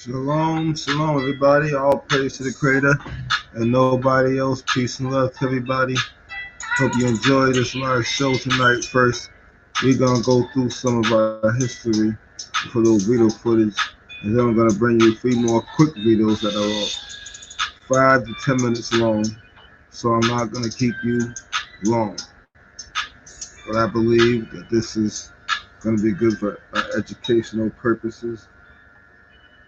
Shalom, shalom, everybody. All praise to the Creator and nobody else. Peace and love to everybody. Hope you enjoy this live show tonight. First, we're gonna go through some of our history for little video footage, and then I'm gonna bring you 3 more quick videos that are 5 to 10 minutes long. So I'm not gonna keep you long, but I believe that this is gonna be good for educational purposes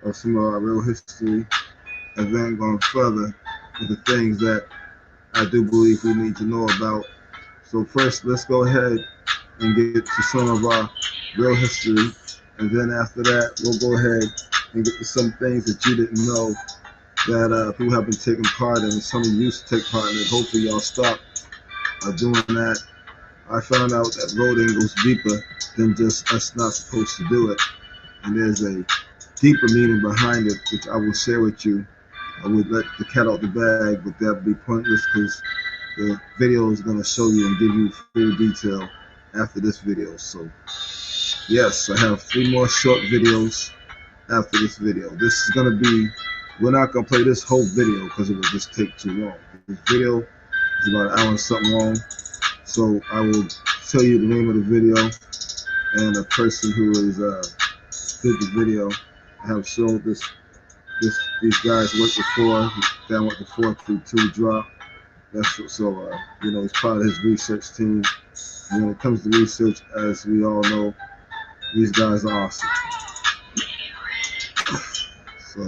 of some of our real history, and then going further into things that I do believe we need to know about. So first, let's go ahead and get to some of our real history, and then after that, we'll go ahead and get to some things that you didn't know that people have been taking part in. Some of you used to take part in it. Hopefully, y'all stop doing that. I found out that voting goes deeper than just us not supposed to do it, and there's a deeper meaning behind it, which I will share with you. I would let the cat out the bag, but that would be pointless because the video is going to show you and give you full detail after this video. So yes, I have 3 more short videos after this video. This is going to be, we're not going to play this whole video because it would just take too long. This video is about an hour and something long. So I will tell you the name of the video and the person who is did the video. I have shown these guys worked before. Found what the 432 drop. That's so he's part of his research team. And when it comes to research, as we all know, these guys are awesome. So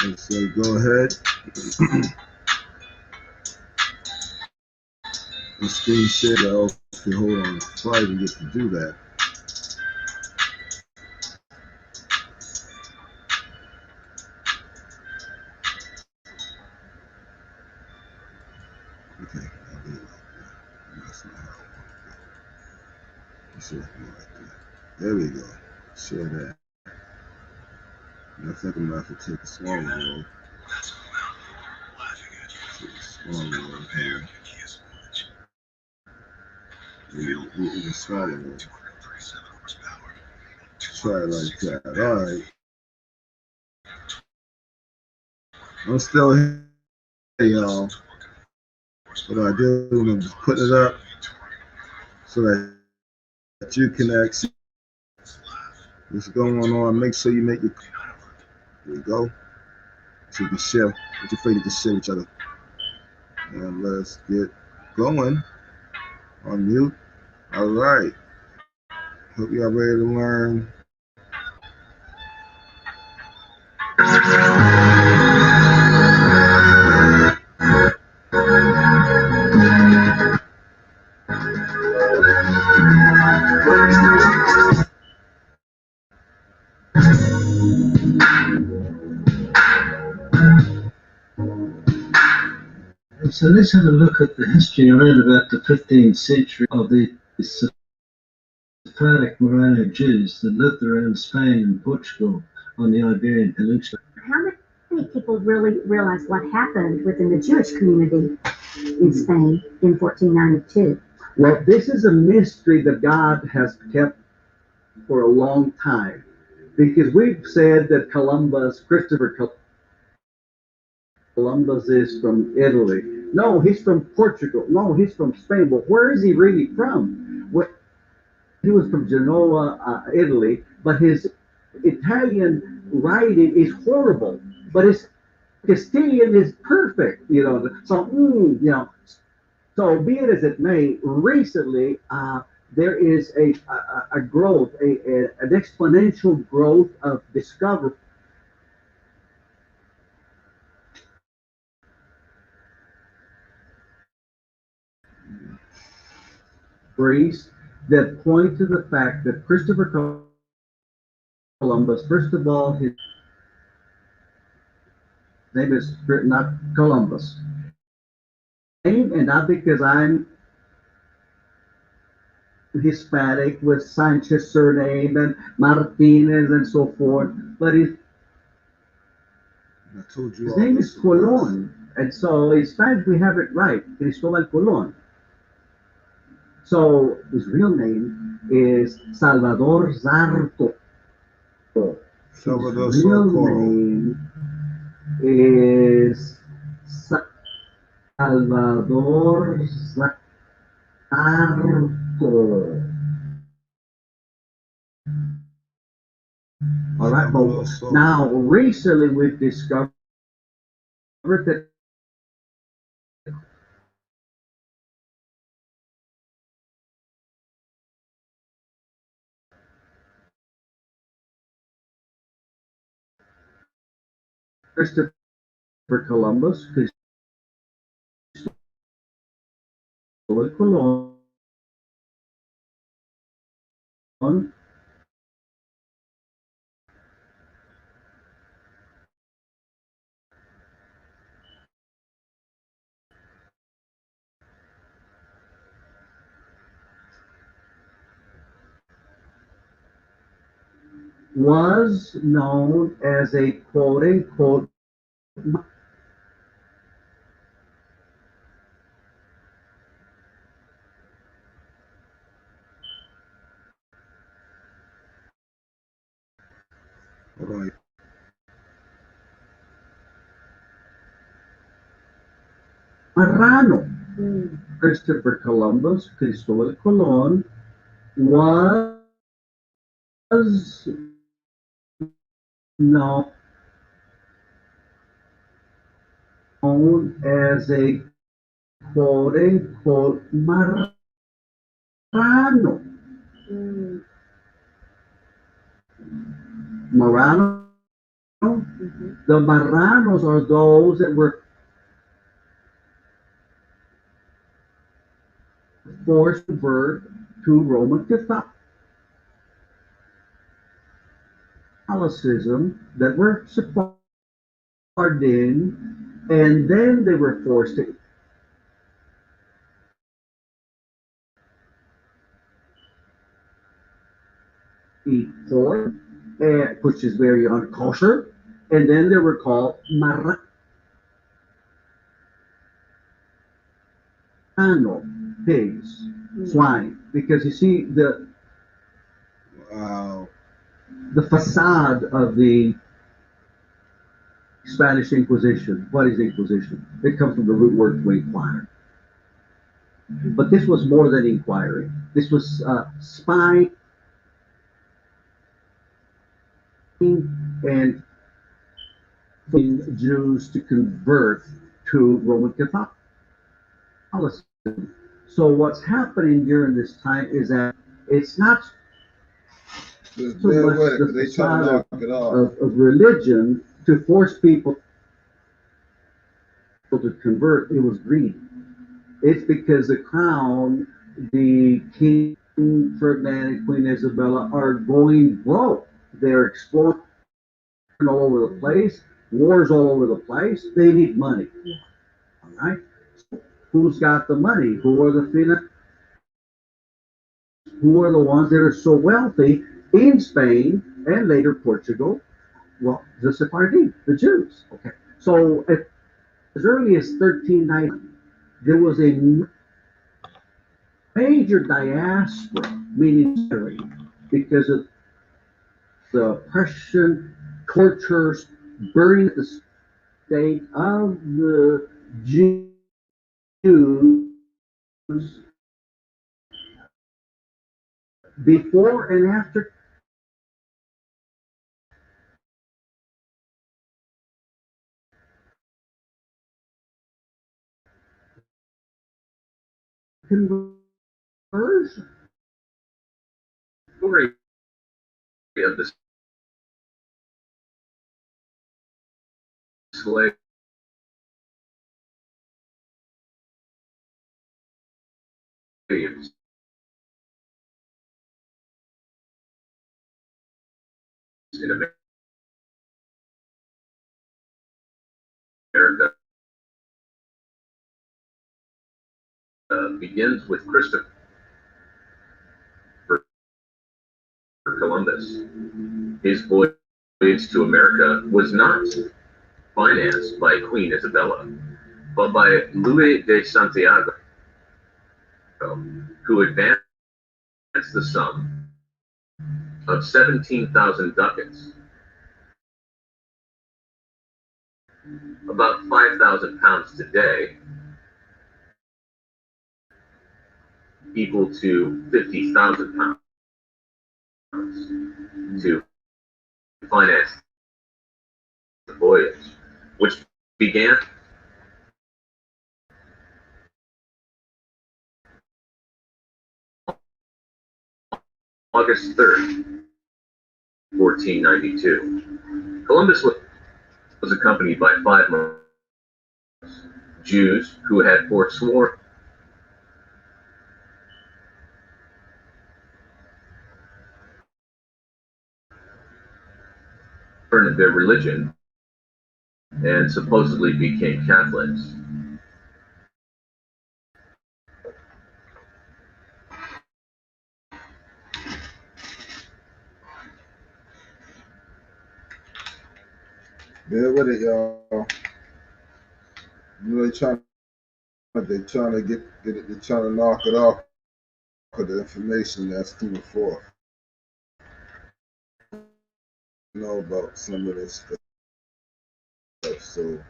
let's say go ahead and screen share. Okay, hold on. Before I even get to do that. Okay, I'll do it like that. That's not how I want to go. Like that. There we go. Share that. And I think I'm going to have to take a smaller roll. Take a smaller roll here. Even smaller roll. Try it like that. Alright. I'm still here, y'all. What I do is I'm just putting it up so that you can actually what's going on. Make sure you make your, there you go, so you can share. Don't you afraid to just share each other. And let's get going. On mute. All right. Hope y'all ready to learn. So let's have a look at the history around about the 15th century of the Sephardic Moreno Jews that lived around Spain and Portugal on the Iberian Peninsula. How many people really realize what happened within the Jewish community in Spain in 1492? Well, this is a mystery that God has kept for a long time, because we've said that Christopher Columbus is from Italy. No, he's from Portugal. No, he's from Spain. But where is he really from? He was from Genoa, Italy, but his Italian writing is horrible. But his Castilian is perfect, So, so be it as it may, recently there is a growth, an exponential growth of discovery. That point to the fact that Christopher Columbus, first of all, his name is not Columbus, and not because I'm Hispanic with Sanchez surname and Martinez and so forth, but his name is Colón, and so in Spanish we have it right, Cristóbal Colón. So his real name is Salvador Zarco. Salvador His real Socorro. name is Salvador Zarco. All right, Salvador but Socorro. now recently we've discovered that Christopher Columbus, Cristobal Colon, was known as a quote unquote Right. marrano. Christopher Columbus, Cristobal Colon, was known as a quote unquote marrano. Marrano. The marranos are those that were forced to convert to Roman Catholicism, that were supplied in, and then they were forced to eat pork, which is very unkosher, and then they were called marrano, pigs, swine, because you see Wow. the facade of the Spanish Inquisition. What is Inquisition? It comes from the root word to inquire. But this was more than inquiry. This was spying and Jews to convert to Roman Catholicism. So what's happening during this time is that it's not Just so bear much with it, the 'cause they trying to facade knock it off. of religion to force people to convert. It was greed. It's because the crown, the King Ferdinand and Queen Isabella are going broke. They're exploring all over the place, wars all over the place. They need money. All right. So who's got the money? Who are the ones that are so wealthy in Spain and later Portugal? Well, the Sephardi, the Jews. Okay. So as early as 1390, there was a major diaspora, meaning because of the oppression, tortures, burning at the stake of the Jews before and after conversion. Story of the slaves in America begins with Christopher Columbus. His voyage to America was not financed by Queen Isabella, but by Louis de Santiago, who advanced the sum of 17,000 ducats about 5,000 pounds today, equal to 50,000 pounds, to finance the voyage, which began August 3rd, 1492. Columbus was accompanied by 5 Jews who had forsworn their religion and supposedly became Catholics. Bear with it, y'all. You know, they're trying to get it, they're trying to knock it off for the information that's coming forth. You know about some of this stuff, so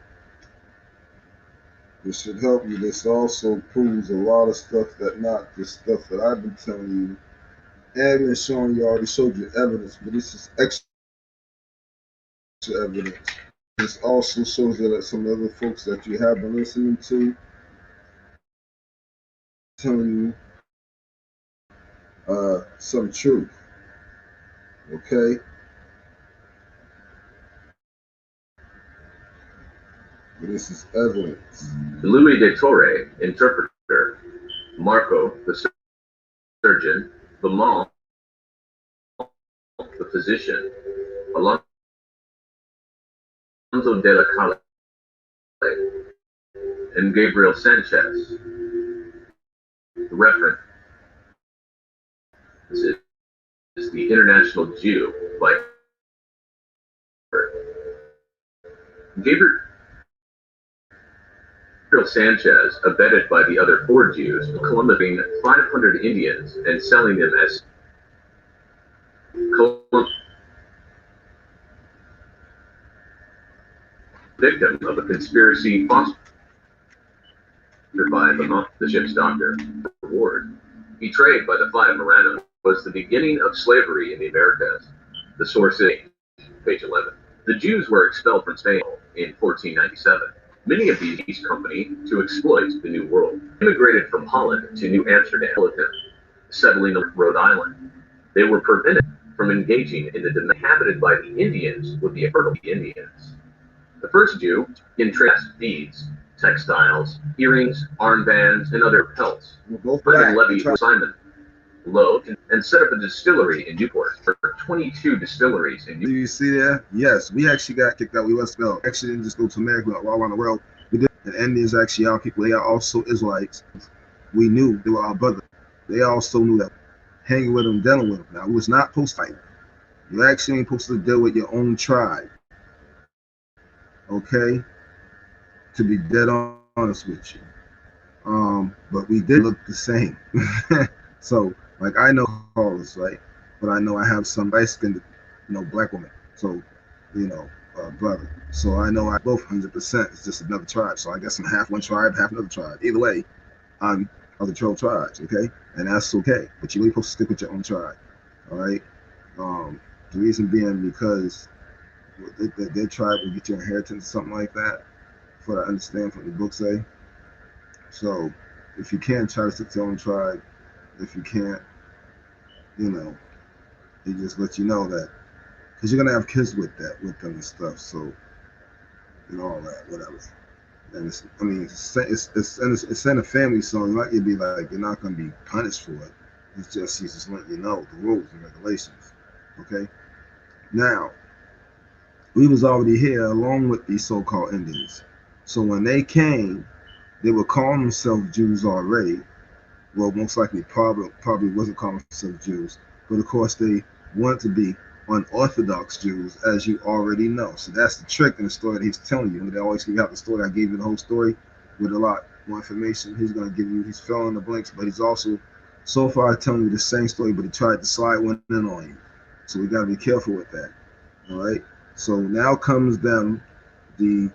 this should help you. This also proves a lot of stuff that not the stuff that I've been telling you and been showing you. Already showed you evidence, but this is extra evidence. This also shows you that some other folks that you have been listening to telling you some truth. Okay? But this is evidence. Louis de Torre, interpreter, Marco, the surgeon, Bamal, the physician, Alonso de la Calle, and Gabriel Sanchez, the referent. This is the International Jew by Gabriel Sanchez, abetted by the other 4 Jews, Columbiating 500 Indians and selling them as victim of a conspiracy fostered by the ship's doctor. Reward, betrayed by the 5 Marranos, was the beginning of slavery in the Americas. The source is page 11. The Jews were expelled from Spain in 1497. Many of these company to exploit the New World immigrated from Holland to New Amsterdam, settling on Rhode Island. They were prevented from engaging in the demand inhabited by the Indians with the fertile Indians. The first Jew entranced beads, textiles, earrings, armbands, and other pelts. Simon Levy was Simon Lowe and set up a distillery in Newport. For 22 distilleries in Newport. Do you see there? Yes, we actually got kicked out. We were expelled. Actually didn't just go to America, but all around the world. We did. And Indians actually our people. They are also Israelites. We knew they were our brothers. They also knew that hanging with them, dealing with them. Now, we was not supposed to fight. You actually ain't supposed to deal with your own tribe. Okay? To be dead honest with you. But we did look the same. So, like, I know Carlos, right? But I know I have some light-skinned, black woman. So, brother. So I know I both 100%. It's just another tribe. So I guess I'm half one tribe, half another tribe. Either way, I'm of the 12 tribes, okay? And that's okay. But you're really supposed to stick with your own tribe, all right? The reason being because their tribe will get your inheritance or something like that, for what I understand from the book say. So if you can, try to stick to your own tribe. If you can't, they just let you know that, because you're gonna have kids with them and stuff. So all that, whatever. And it's in a family, so you'd be like, you're not gonna be punished for it. It's just he's just letting you know the rules and regulations. Okay. Now, we was already here along with these so-called Indians. So when they came, they were calling themselves Jews already. Well, most likely probably wasn't calling themselves Jews, but of course they want to be unorthodox Jews, as you already know. So that's the trick in the story that he's telling you. They always give you out the story. I gave you the whole story with a lot more information. He's going to give you, he's filling in the blanks, but he's also so far telling you the same story, but he tried to slide one in on you. So we got to be careful with that. All right. So now comes them, the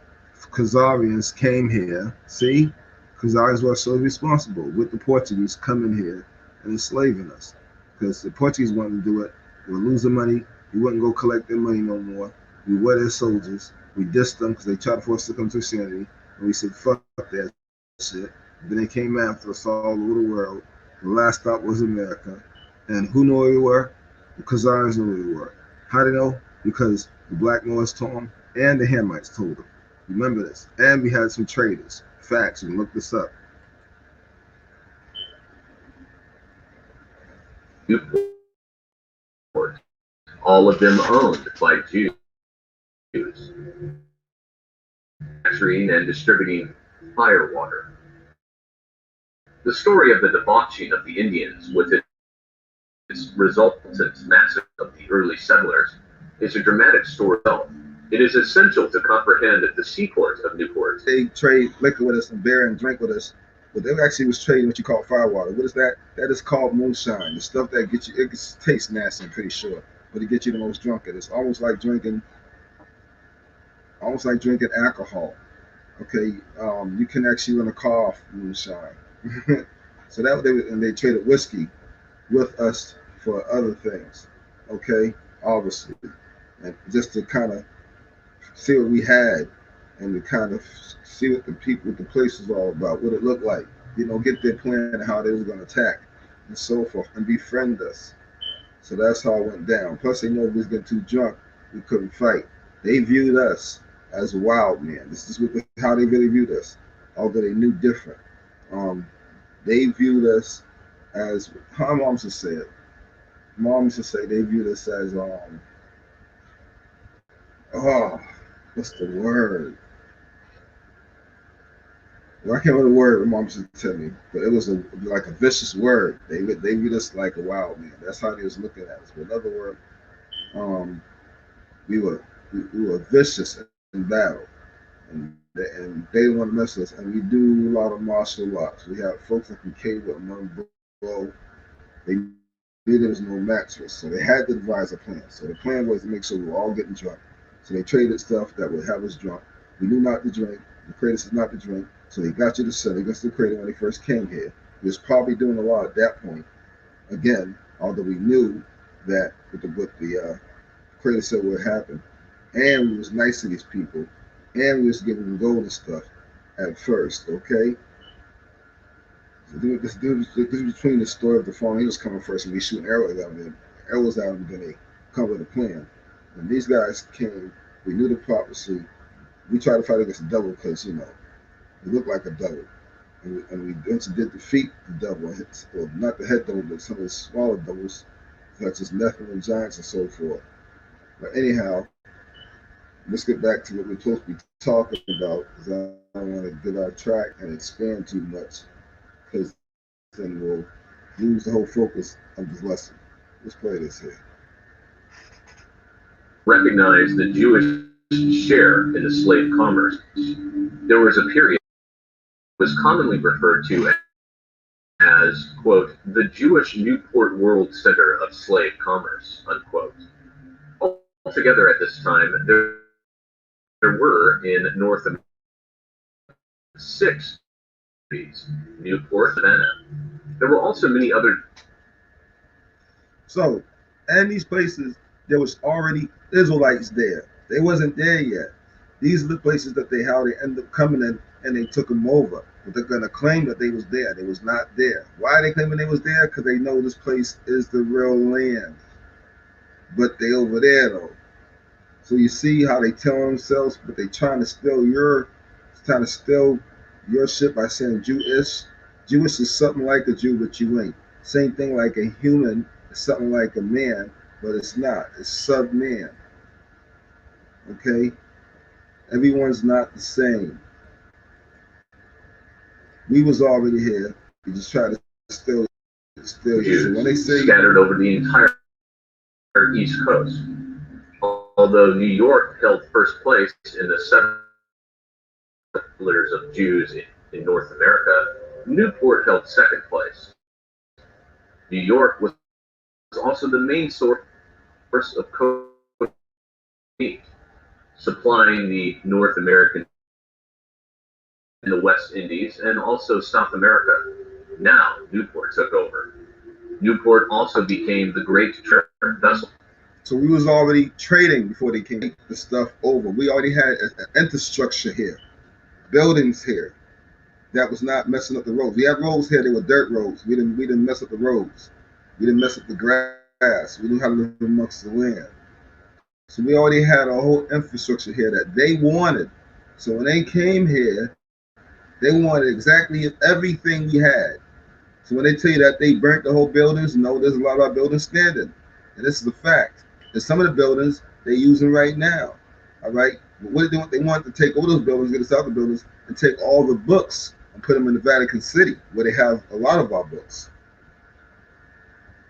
Khazarians came here. See, Khazarians were so responsible with the Portuguese coming here and enslaving us, because the Portuguese wanted to do it. They were losing money. We wouldn't go collect their money no more. We were their soldiers. We dissed them because they tried to force us to come to Christianity, and we said fuck that shit. Then they came after us all over the world. The last stop was America, and who knew where we were? The Khazarians knew where we were. How do they know? Because the Black Moors told them, and the Hamites told them. Remember this. And we had some traders. Facts. You can look this up. Newport, all of them owned by Jews, manufacturing and distributing firewater. The story of the debauching of the Indians with its resultant massacre of the early settlers is a dramatic story itself. It is essential to comprehend the seaport of Newport. They trade liquor with us and beer and drink with us, but they actually was trading what you call firewater. What is that? That is called moonshine. The stuff that gets you, it tastes nasty, I'm pretty sure, but it gets you the most drunk. It's almost like drinking alcohol. Okay, you can actually run a car off moonshine. So that they traded whiskey with us for other things. Okay, obviously, and just to kind of see what we had and to kind of see what the place was all about, what it looked like, get their plan and how they was going to attack and so forth and befriend us. So that's how it went down. Plus they know if we was getting too drunk, we couldn't fight. They viewed us as wild men. This is how they really viewed us, although they knew different. They viewed us as, how mom used to say it? Mom used to say they viewed us as, what's the word? Well, I can't remember the word mom used to tell me, but it was like a vicious word. They viewed us like a wild man. That's how they was looking at us. But in other words, we were vicious in battle, and they didn't want to mess with us. And we do a lot of martial arts. We have folks that can cable and blow. They knew there was no match for us, so they had to devise a plan. So the plan was to make sure we were all getting drunk. So they traded stuff that would have us drunk. We knew not to drink. The Crater said not to drink. So they got you to sell against the Crater when they first came here. We was probably doing a lot at that point. Again, although we knew that with the Crater said what happened. And we was nice to these people. And we was giving them gold and stuff at first, okay? So this between the story of the farm, he was coming first and we shooting arrows at him. Arrows at him, then they come with a plan. When these guys came, we knew the prophecy. We tried to fight against the devil because, we looked like a devil. And we eventually did defeat the devil. Well, not the head devil, but some of the smaller devils, such as Nephilim, giants, and so forth. But anyhow, let's get back to what we're supposed to be talking about, because I don't want to get off track and expand too much, because then we'll lose the whole focus of this lesson. Let's play this here. Recognize the Jewish share in the slave commerce. There was a period that was commonly referred to as, quote, the Jewish Newport World Center of Slave Commerce, unquote. Altogether at this time, there were in North America 6 cities, Newport, Savannah. There were also many other. So, and these places, there was already Israelites there. They wasn't there yet. These are the places that they ended up coming in, and they took them over. But they're going to claim that they was there. They was not there. Why are they claiming they was there? Because they know this place is the real land. But they over there, though. So you see how they tell themselves, but they trying to steal your shit by saying Jewish. Jewish is something like a Jew, but you ain't. Same thing like a human is something like a man, but it's not. It's sub-man. Okay? Everyone's not the same. We was already here. We just try to steal you. So when they say scattered over the entire East Coast. Although New York held first place in the settlers of Jews in North America, Newport held second place. New York was also the main source of cocaine, supplying the North American in the West Indies and also South America. Now, Newport took over. Newport also became the great trade vessel. So we was already trading before they came the stuff over. We already had an infrastructure here, buildings here that was not messing up the roads. We had roads here, they were dirt roads. We didn't mess up the roads. We didn't mess up the grass. We knew how to live amongst the land. So we already had a whole infrastructure here that they wanted. So when they came here, they wanted exactly everything we had. So when they tell you that they burnt the whole buildings, no, there's a lot of our buildings standing. And this is a fact. And some of the buildings they're using right now. All right. But what they want to take over those buildings, get us out the buildings, and take all the books and put them in the Vatican City, where they have a lot of our books.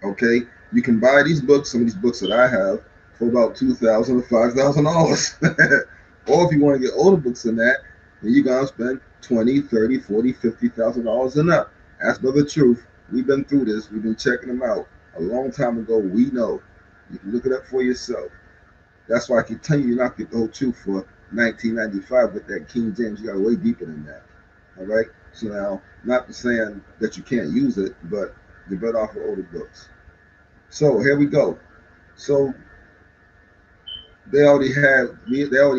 Okay. You can buy these books, some of these books that I have, for about $2,000 or $5,000. Or if you want to get older books than that, then you're gonna spend $20,000, $30,000, $40,000, $50,000 and up. Ask Brother Truth. We've been through this. We've been checking them out a long time ago. We know. You can look it up for yourself. That's why I keep telling you, you're not get the whole truth for 1995 with that King James. You got to way deeper than that. All right. So now, not saying that you can't use it, but you're better off with older books. So here we go. So they already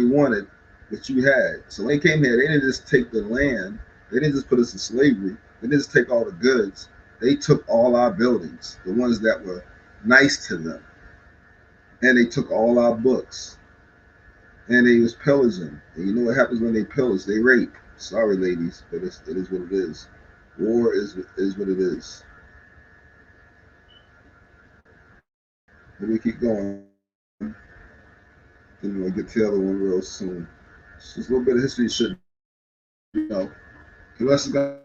wanted what you had. So when they came here, they didn't just take the land. They didn't just put us in slavery. They didn't just take all the goods. They took all our buildings, the ones that were nice to them. And they took all our books. And they was pillaging. And you know what happens when they pillage? They rape. Sorry, ladies, but it is what it is. War is what it is. Let me keep going. Then we'll get to the other one real soon. Just a little bit of history should know. The rest is going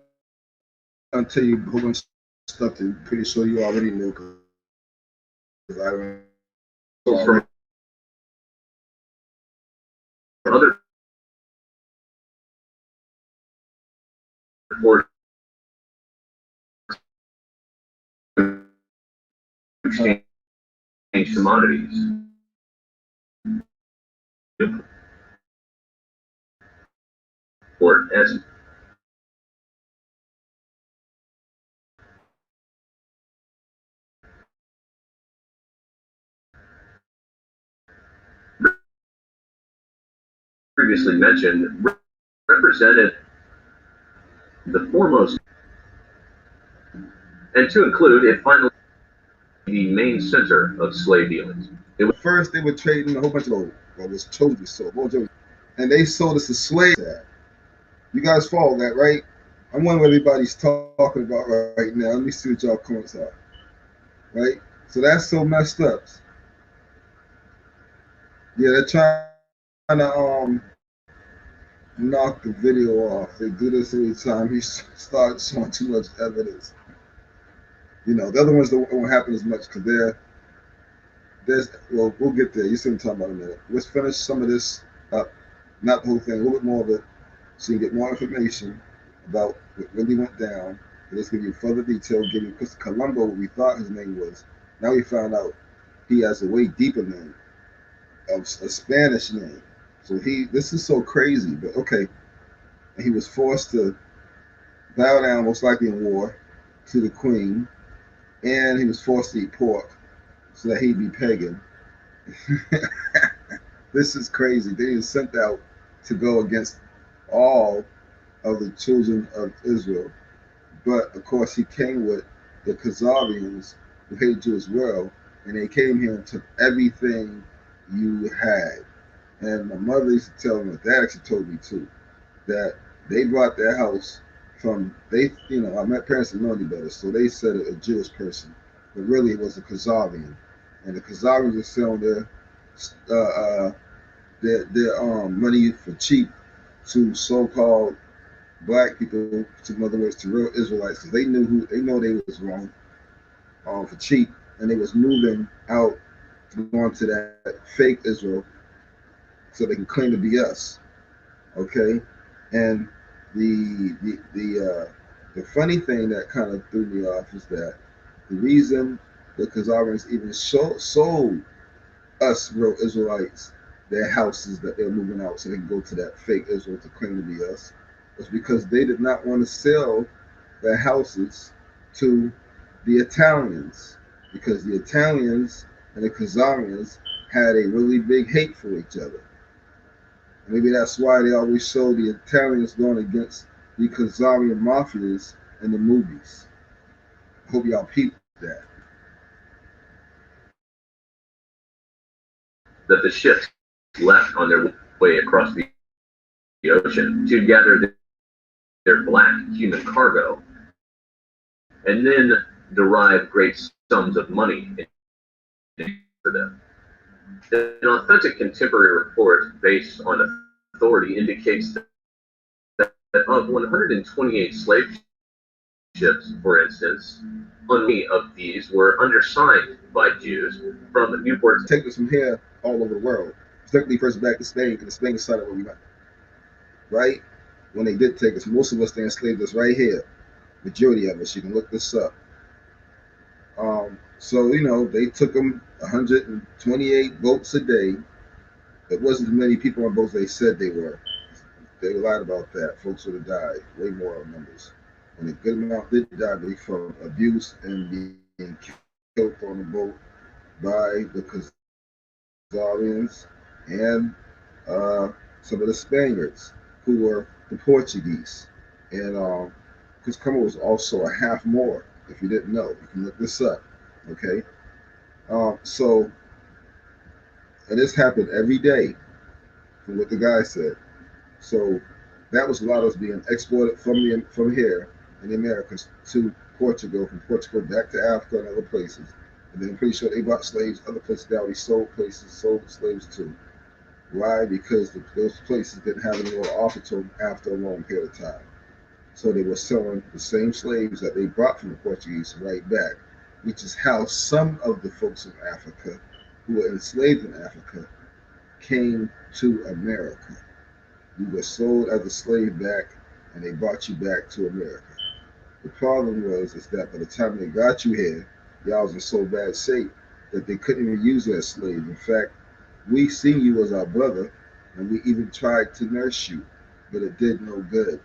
to tell you a whole bunch of stuff that I'm pretty sure you already knew. Because I don't know. From other reports, exchange commodities. Or as previously mentioned, represented the foremost, and to include, it finally the main center of slave dealings. First, they were trading a whole bunch of gold. Well, it was Choji sold, and they sold us a slave. You guys follow that, right? I wonder what everybody's talking about right now. Let me see what y'all comments are. Right? So that's so messed up. Yeah, they're trying to knock the video off. They do this every time he starts showing too much evidence. You know, the other ones don't happen as much because well, we'll get there. You see what I'm talking about in a minute. Let's finish some of this up. Not the whole thing, a little bit more of it, so you get more information about what really went down. Let's give you further detail, give you because Columbo, what we thought his name was. Now we found out he has a way deeper name, a Spanish name. So this is so crazy, but okay. And he was forced to bow down, most likely in war, to the queen, and he was forced to eat pork so that he'd be pagan. This is crazy. They were sent out to go against all of the children of Israel. But of course, he came with the Khazarians who hated you as well, and they came here and took everything you had. And my mother used to tell me, my dad actually told me too, that they brought their house from, I met parents that know any better, so they said a Jewish person, but really it was a Khazarian. And the Khazarians were selling their money for cheap to so-called black people, in other words, to real Israelites, because they know they was wrong for cheap, and they was moving out to go into that fake Israel so they can claim to be us. Okay, and the funny thing that kind of threw me off is that the reason the Khazarians even sold us real Israelites their houses that they're moving out so they can go to that fake Israel to claim to be us was because they did not want to sell their houses to the Italians, because the Italians and the Khazarians had a really big hate for each other. Maybe that's why they always show the Italians going against the Khazarian mafias in the movies. I hope y'all peep that. That the ships left on their way across the ocean to gather their black human cargo and then derive great sums of money for them. An authentic contemporary report based on authority indicates that of 128 slave ships, for instance, many of these were undersigned by Jews from Newport. Take us from here all over the world, particularly first back to Spain, because Spain decided where we went. Right? When they did take us, most of us they enslaved us right here. Majority of us, you can look this up. So they took them 128 boats a day. It wasn't as many people on boats they said they were. They lied about that. Folks would have died, way more numbers. And a good amount did die from abuse and being killed on the boat by the Khazarians and some of the Spaniards who were the Portuguese. And Cusco was also a half Moor, if you didn't know. You can look this up, okay? And this happened every day, from what the guy said. So that was a lot of us being exported from here in the Americas to Portugal, from Portugal back to Africa and other places. And then I'm pretty sure they bought slaves other places that already sold slaves too. Why? Because those places didn't have any more offer to them after a long period of time. So they were selling the same slaves that they brought from the Portuguese right back, which is how some of the folks in Africa who were enslaved in Africa came to America. You were sold as a slave back, and they brought you back to America. The problem is that by the time they got you here, y'all was in so bad shape that they couldn't even use you as slaves. In fact, we see you as our brother, and we even tried to nurse you, but it did no good.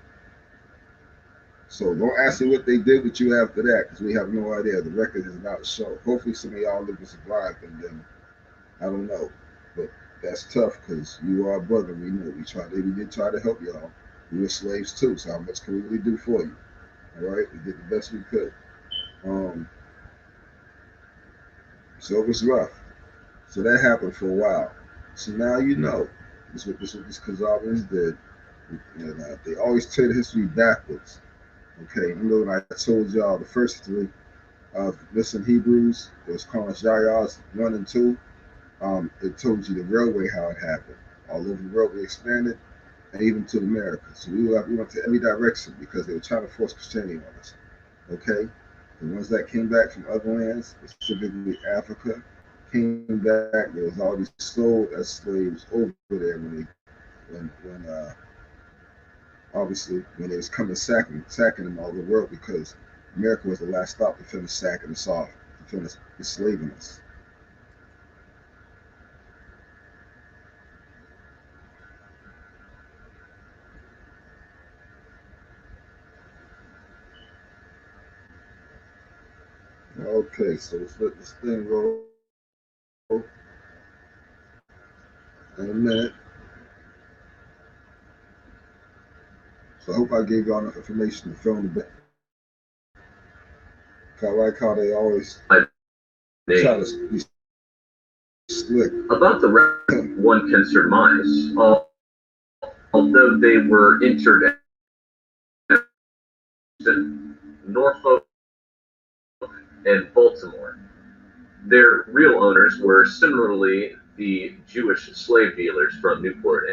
So don't ask me what they did with you after that, because we have no idea. The record is not shown. Hopefully some of y'all live and survive, and then I don't know. But that's tough, because you are our brother. We know we did try to help y'all. We were slaves too, so how much can we really do for you? All right, we did the best we could. So it was rough. So that happened for a while. So now you know. This is what these Khazarians did. And they always tell the history backwards. Okay, when I told y'all the first three of this in Hebrews, it was called Yahya's 1 and 2. It told you the railway, how it happened. All over the world, we expanded, and even to America. So we went to every direction because they were trying to force Christianity on us. Okay? The ones that came back from other lands, specifically Africa, came back. There was already sold as slaves over there when obviously when they was coming sacking them all over the world, because America was the last stop to finish sacking us off, to finish enslaving us. Okay, so let's let this thing roll in a minute. So I hope I gave y'all enough information to fill in the bit. I like how they always try to be slick. About the rest, one can surmise, although they were entered in Norfolk and Baltimore, their real owners were similarly the Jewish slave dealers from Newport.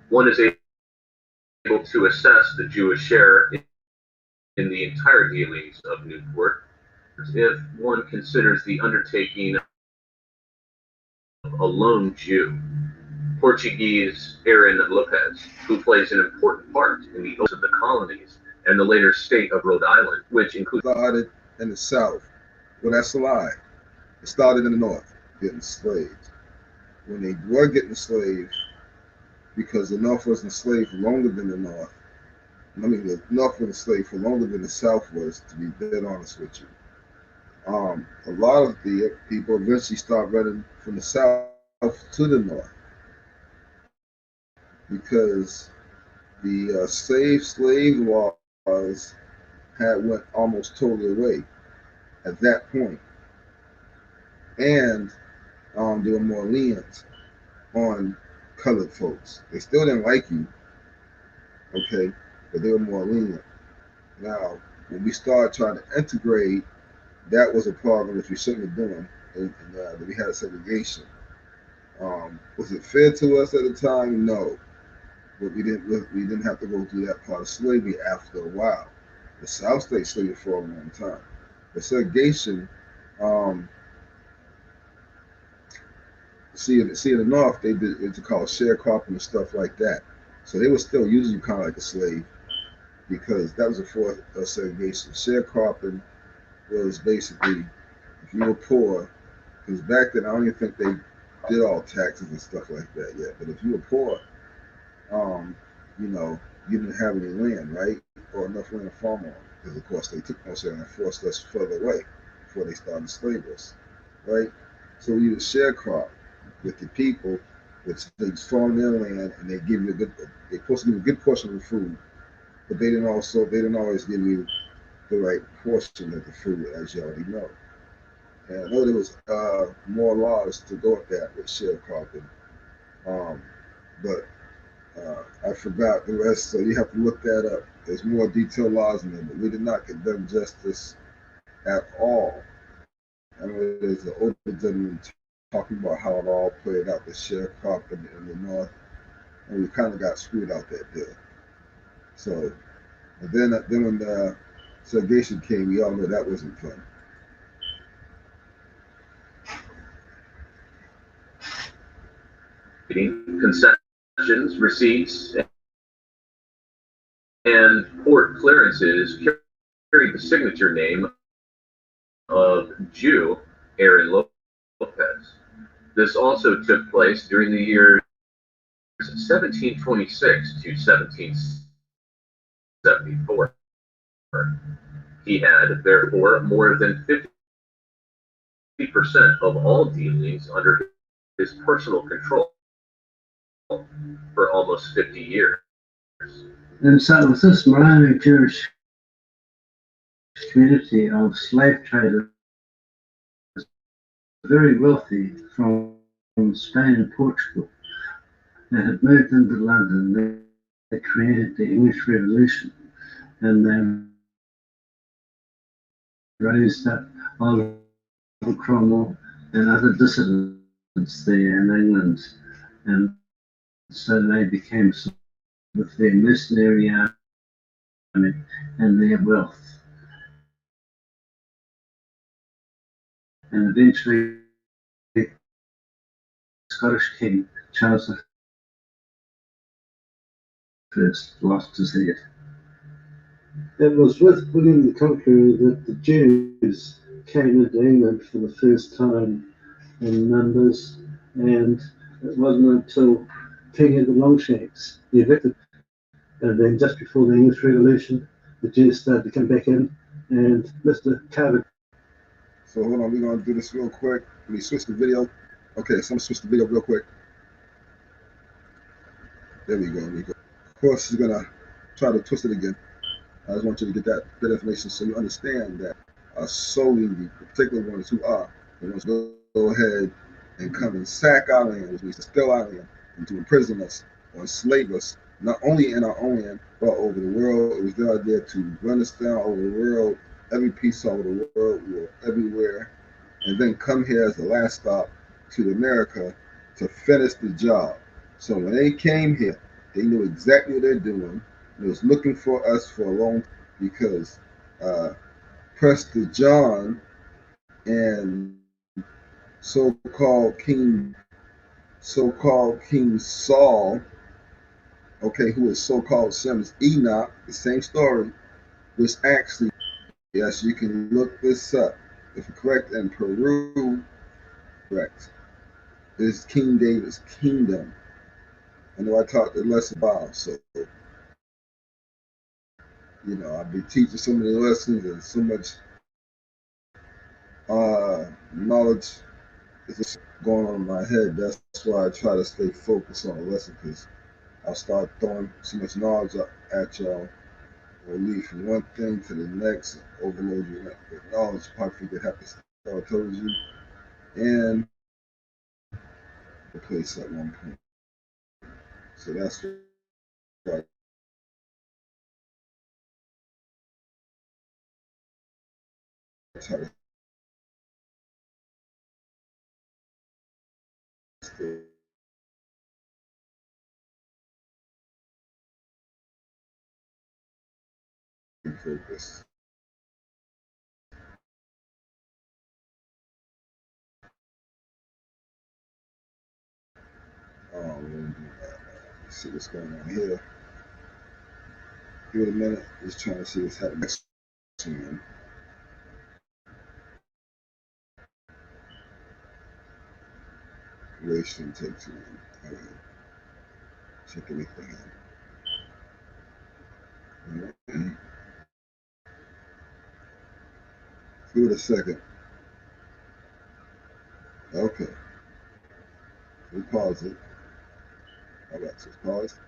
One is able to assess the Jewish share in the entire dealings of Newport if one considers the undertaking of a lone Jew, Portuguese Aaron Lopez, who plays an important part in the oath of the colonies and the later state of Rhode Island, which includes started in the South. Well, that's a lie. It started in the North, getting slaves. When they were getting slaves, because the North was enslaved for longer than the North. I mean, the North was enslaved for longer than the South was, to be dead honest with you. A lot of the people eventually start running from the South to the North because the slave laws had went almost totally away at that point, and they were more lenient on colored folks. They still didn't like you, okay, but they were more lenient. Now, when we started trying to integrate, that was a problem which we shouldn't have done, and we had segregation. Was it fair to us at the time? No, but we didn't have to go through that part of slavery after a while. The South stayed slavery for a long time. The segregation, um, see in the North, they did it's called sharecropping and stuff like that. So they were still using you kind of like a slave because that was a form of segregation. Sharecropping was basically if you were poor, because back then I don't even think they did all taxes and stuff like that yet. But if you were poor, um, you know, you didn't have any land, right, or enough land to farm on, because of course they took most of it and forced us further away before they started enslaving us, right? So we would sharecrop with the people, which they farm their land and they give you a good, they're supposed to give you a good portion of the food, but they didn't always give you the right portion of the food, as you already know. And I know there was more laws to go with that with sharecropping, um, but I forgot the rest, so you have to look that up. There's more detailed laws in there, but we did not get them justice at all. I know there's an older gentleman talking about how it all played out, the sharecropping in the North, and we kind of got screwed out that day. So, and then when the segregation came, we all know that wasn't fun. Concessions, receipts, and port clearances carried the signature name of Jew Aaron Lopez. This also took place during the years 1726 to 1774. He had, therefore, more than 50% of all dealings under his personal control for almost 50 years. And so with this Marrano Jewish community of slave traders, very wealthy from Spain and Portugal, they had moved into London. They created the English Revolution, and they raised up Oliver Cromwell and other dissidents there in England, and so they became with their mercenary army and their wealth. And eventually, the Scottish king, Charles I, lost his head. It was with William the Conqueror that the Jews came into England for the first time in numbers, and it wasn't until King of the Longshanks, the evicted, and then just before the English Revolution, the Jews started to come back in, and Mr. Carver. So hold on, we're gonna do this real quick. Let me switch the video. Okay, so I'm gonna switch the video real quick. There we go. Of course, he's gonna try to twist it again. I just want you to get that information so you understand that solely the particular ones who are the ones who go ahead and come and sack our land, which means to steal our land and to imprison us or enslave us, not only in our own land, but over the world. It was their idea to run us down over the world, every piece over the world, we were everywhere, and then come here as the last stop to America to finish the job. So when they came here, they knew exactly what they're doing. They was looking for us for a long time because Prester John and so-called King Saul, okay, who is so-called Sims Enoch, the same story, was actually, yes, you can look this up. If you're correct, in Peru, correct, is King David's kingdom. I know I taught the lesson about, so I'll be teaching so many lessons and so much knowledge is just going on in my head. That's why I try to stay focused on the lesson, because I'll start throwing so much knowledge at y'all, or lead from one thing to the next, overload you with knowledge, probably forget half the stuff I told you, and the place at one point. So that's why I try to stay focused. Let's see what's going on here. Give it a minute. Just trying to see what's happening next. Relation takes you in. All right. Check everything out. All right. Give it a second. Okay. We pause it. All right. So it's paused.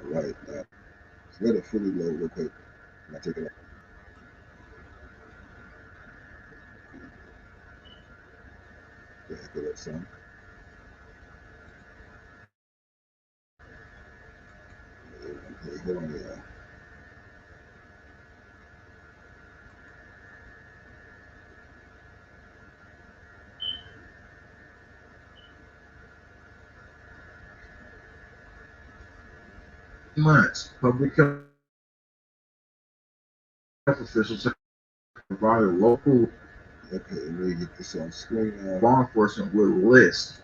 All right. Now, let's let it fully load real quick. I'll take it out. Put up some. Okay, hold on there. Months, public health officials have provided local Okay, let me get this on screen now. law enforcement with lists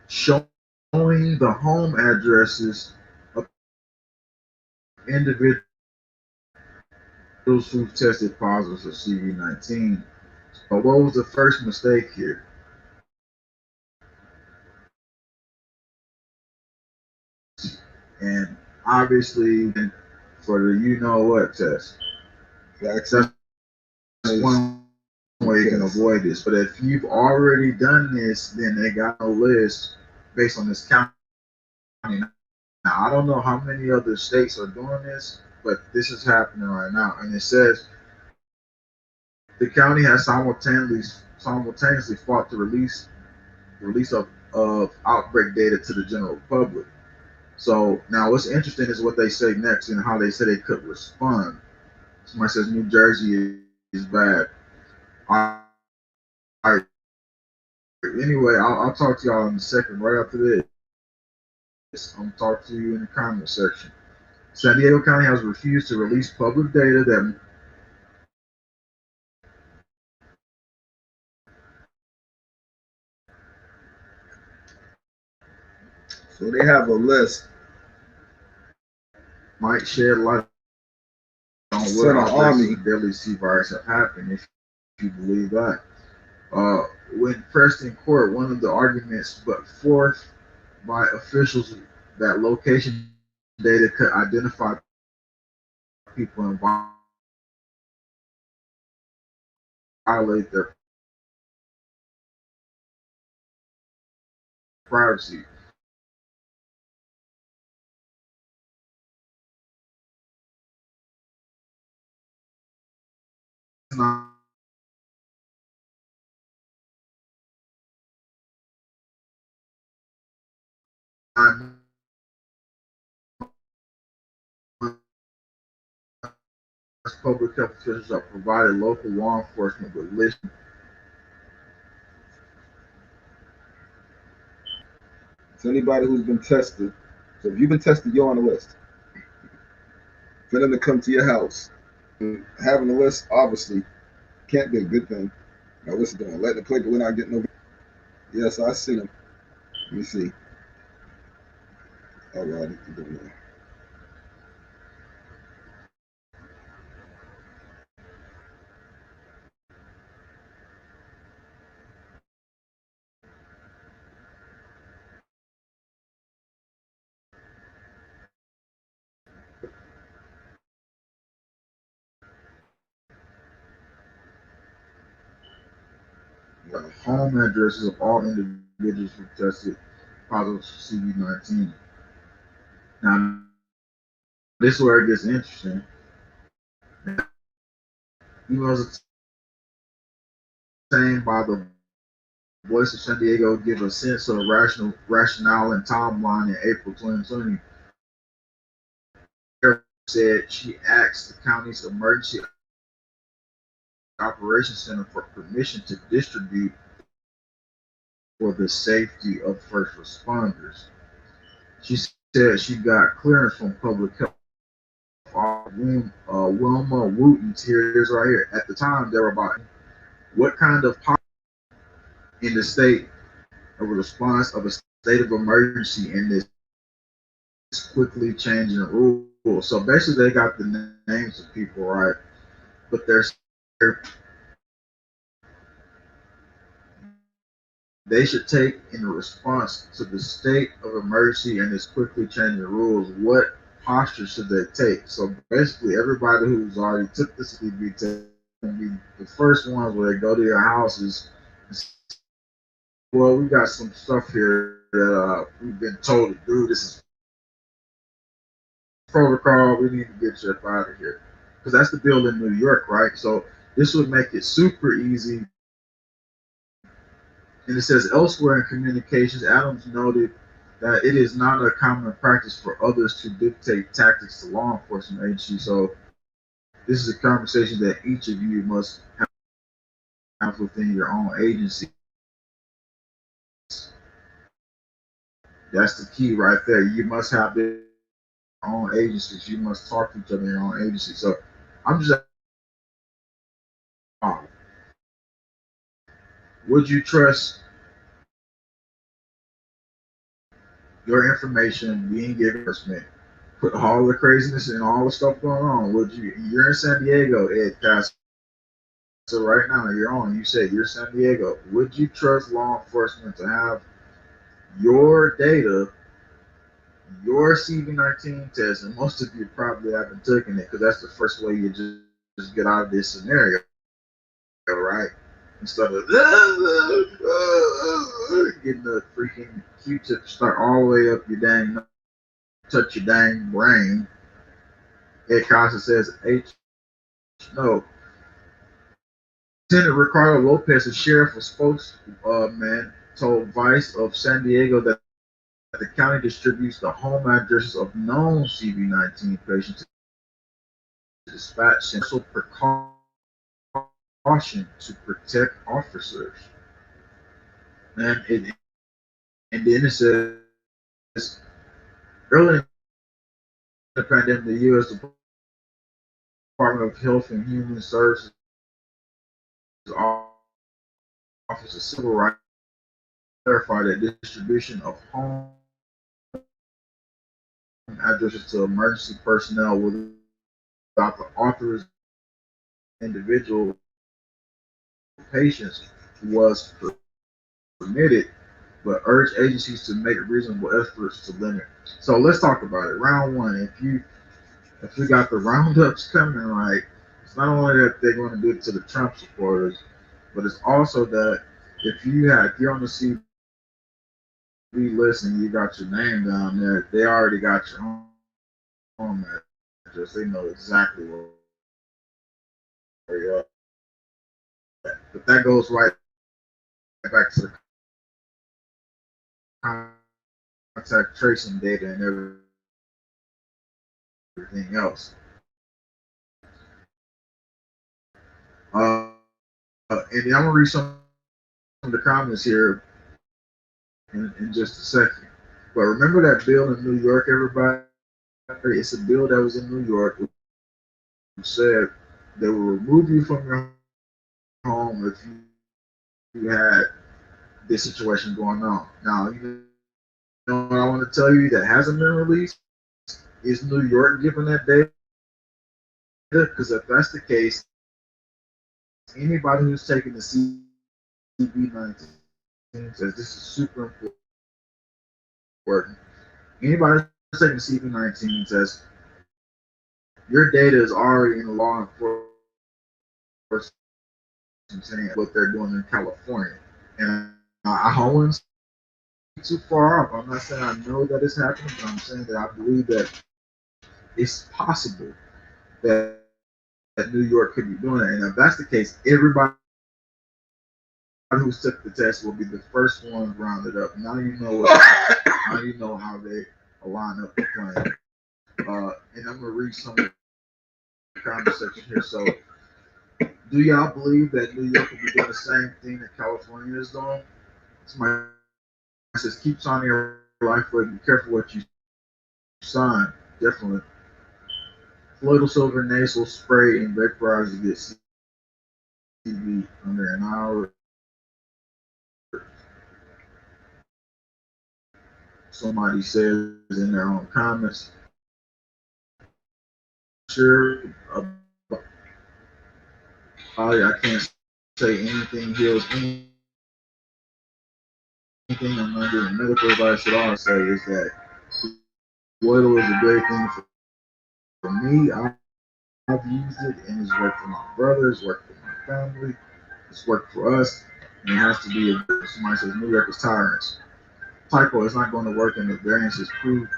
showing the home addresses of individuals who tested positive for CV-19. But what was the first mistake here? And obviously, for the you-know-what test, that's one way you can avoid this. But if you've already done this, then they got no list based on this county. Now, I don't know how many other states are doing this, but this is happening right now. And it says the county has simultaneously fought the release of outbreak data to the general public. So now what's interesting is what they say next and how they say they could respond. Somebody says New Jersey is bad. All right. Anyway, I'll talk to y'all in a second right after this. I'm going to talk to you in the comment section. San Diego County has refused to release public data that So they have a list. might shed light on what outbreaks of the deadly C virus have happened, if you believe that. When pressed in court, one of the arguments put forth by officials that location data could identify people and violate their privacy. Public health officials are provided local law enforcement with lists. So anybody who's been tested, so if you've been tested, you're on the list. For them to come to your house, having a list obviously can't be a good thing. Now what's it doing? Letting the play, but we're not getting no. Yes, I see them. Let me see. All right, I'm doing that. home addresses of all individuals who tested positive for CV-19. Now, this is where it gets interesting. Emails obtained by the Voice of San Diego give a sense of rationale and timeline in April 2020. Said she asked the county's emergency operations center for permission to distribute for the safety of first responders. She said she got clearance from public health. Wilma Wooten, here's right here. At the time, there were about what kind of in the state of a response of a state of emergency in this quickly changing rules. So basically, they got the names of people right, but they should take in response to the state of emergency and its quickly changing rules. What posture should they take? So basically, everybody who's already took this will be the first ones where they go to your houses. Well, we got some stuff here that we've been told to do. This is protocol. We need to get you up out of here because that's the bill in New York, right? So this would make it super easy. And it says elsewhere in communications, Adams noted that it is not a common practice for others to dictate tactics to law enforcement agencies. So this is a conversation that each of you must have within your own agency. That's the key right there. You must have your own agencies. You must talk to each other in your own agency. So I'm just would you trust your information being given put all the craziness and all the stuff going on? Would you're in San Diego, Ed Castro. So right now you're on. You say you're San Diego. Would you trust law enforcement to have your data, your CV-19 test? And most of you probably haven't taken it because that's the first way you just get out of this scenario, right? Instead of getting the freaking Q-tip start all the way up your dang, touch your dang brain. Ed Costa says no. Lieutenant Ricardo Lopez, a sheriff of spokesman, told Vice of San Diego that the county distributes the home addresses of known CV-19 patients to dispatch special precaution to protect officers. And then it says early in the pandemic, the U.S. Department of Health and Human Services Office of Civil Rights clarified that distribution of home addresses to emergency personnel without the authorization of individual patients was permitted, but urged agencies to make reasonable efforts to limit. So let's talk about it. Round one. If we got the roundups coming, right, it's not only that they're going to do it to the Trump supporters, but it's also that if you're on the CV list and you got your name down there, they already got your home address. They know exactly where you're at. But that goes right back to the contact tracing data and everything else. And I'm gonna read some of the comments here in just a second. But remember that bill in New York, everybody? It's a bill that was in New York. It said they will remove you from your home if you had this situation going on. Now, you know what I want to tell you that hasn't been released? Is New York giving that data? Because if that's the case, anybody who's taking the CV-19 says this is super important. Anybody who's taking the CV-19 says your data is already in the law enforcement I'm saying what they're doing in California. And I wouldn't say too far off. I'm not saying I know that it's happening, but I'm saying that I believe that it's possible that New York could be doing it. And if that's the case, everybody who took the test will be the first one rounded up. Now you know now you know how they line up the plan. And I'm gonna read some of the comment section here. So, do y'all believe that New York will be doing the same thing that California is doing? Somebody says, keep signing your life away. Be careful what you sign. Definitely. Floydal silver nasal spray and vaporizer to get CB under an hour. Somebody says in their own comments. Sure. I can't say anything heals anything. I'm not giving medical advice at all. I say is that Floydal is a great thing for me. I've used it and it's worked for my brother, it's worked for my family, it's worked for us, and it has to be somebody says New York is tyrants. Typo, it's not going to work and the variance is proved.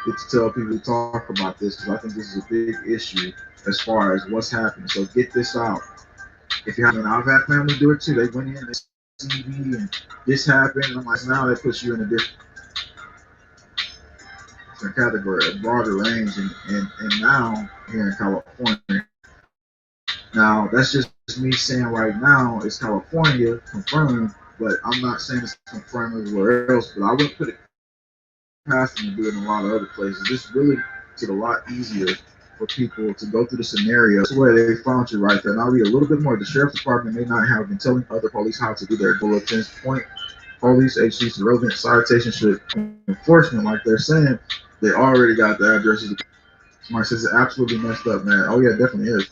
It's to tell people to talk about this because I think this is a big issue as far as what's happening. So get this out. If you haven't, I've had family do it too. They went in and TV and this happened. I'm like, now that puts you in a different category, a broader range, and now here in California. Now that's just me saying right now it's California confirmed, but I'm not saying it's confirmed everywhere else. But I wouldn't put it past them to do it in a lot of other places. This really makes it a lot easier for people to go through the scenario. That's where they found you right there. And I'll read a little bit more. The sheriff's department may not have been telling other police how to do their bulletins. Point police agencies relevant citation should enforcement, like they're saying, they already got the addresses. Somebody says it's absolutely messed up, man. Oh yeah, it definitely is.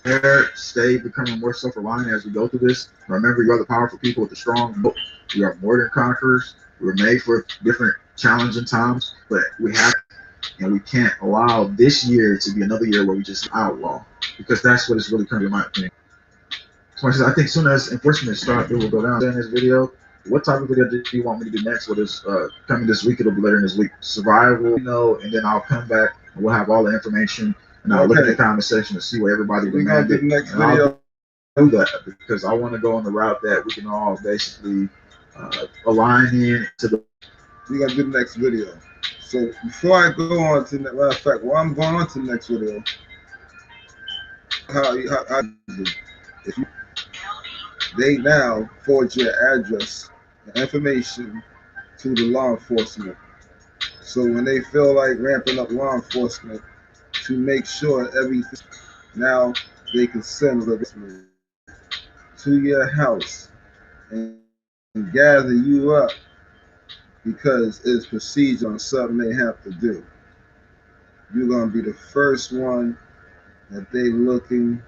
Stay becoming more self-reliant as we go through this. Remember, you are the powerful people with the strong vote. We are more than conquerors. We were made for different challenging times, but we have and we can't allow this year to be another year where we just outlaw, because that's what it's really coming to, in my opinion. Somebody says, I think soon as enforcement starts, it will go down. In this video, what type of video do you want me to do next? What is coming this week? It'll be later in this week. Survival, and then I'll come back and we'll have all the information, and I'll look at the comment section to see what everybody demanded. The next video. I'll do that because I want to go on the route that we can all basically align in to the. We're gonna do the next video. So before I go on to the matter of fact, while I'm going on to the next video, if you, they now forward your address and information to the law enforcement. So when they feel like ramping up law enforcement to make sure everything, now they can send the to your house and gather you up because it's procedure on something they have to do. You're gonna be the first one that they looking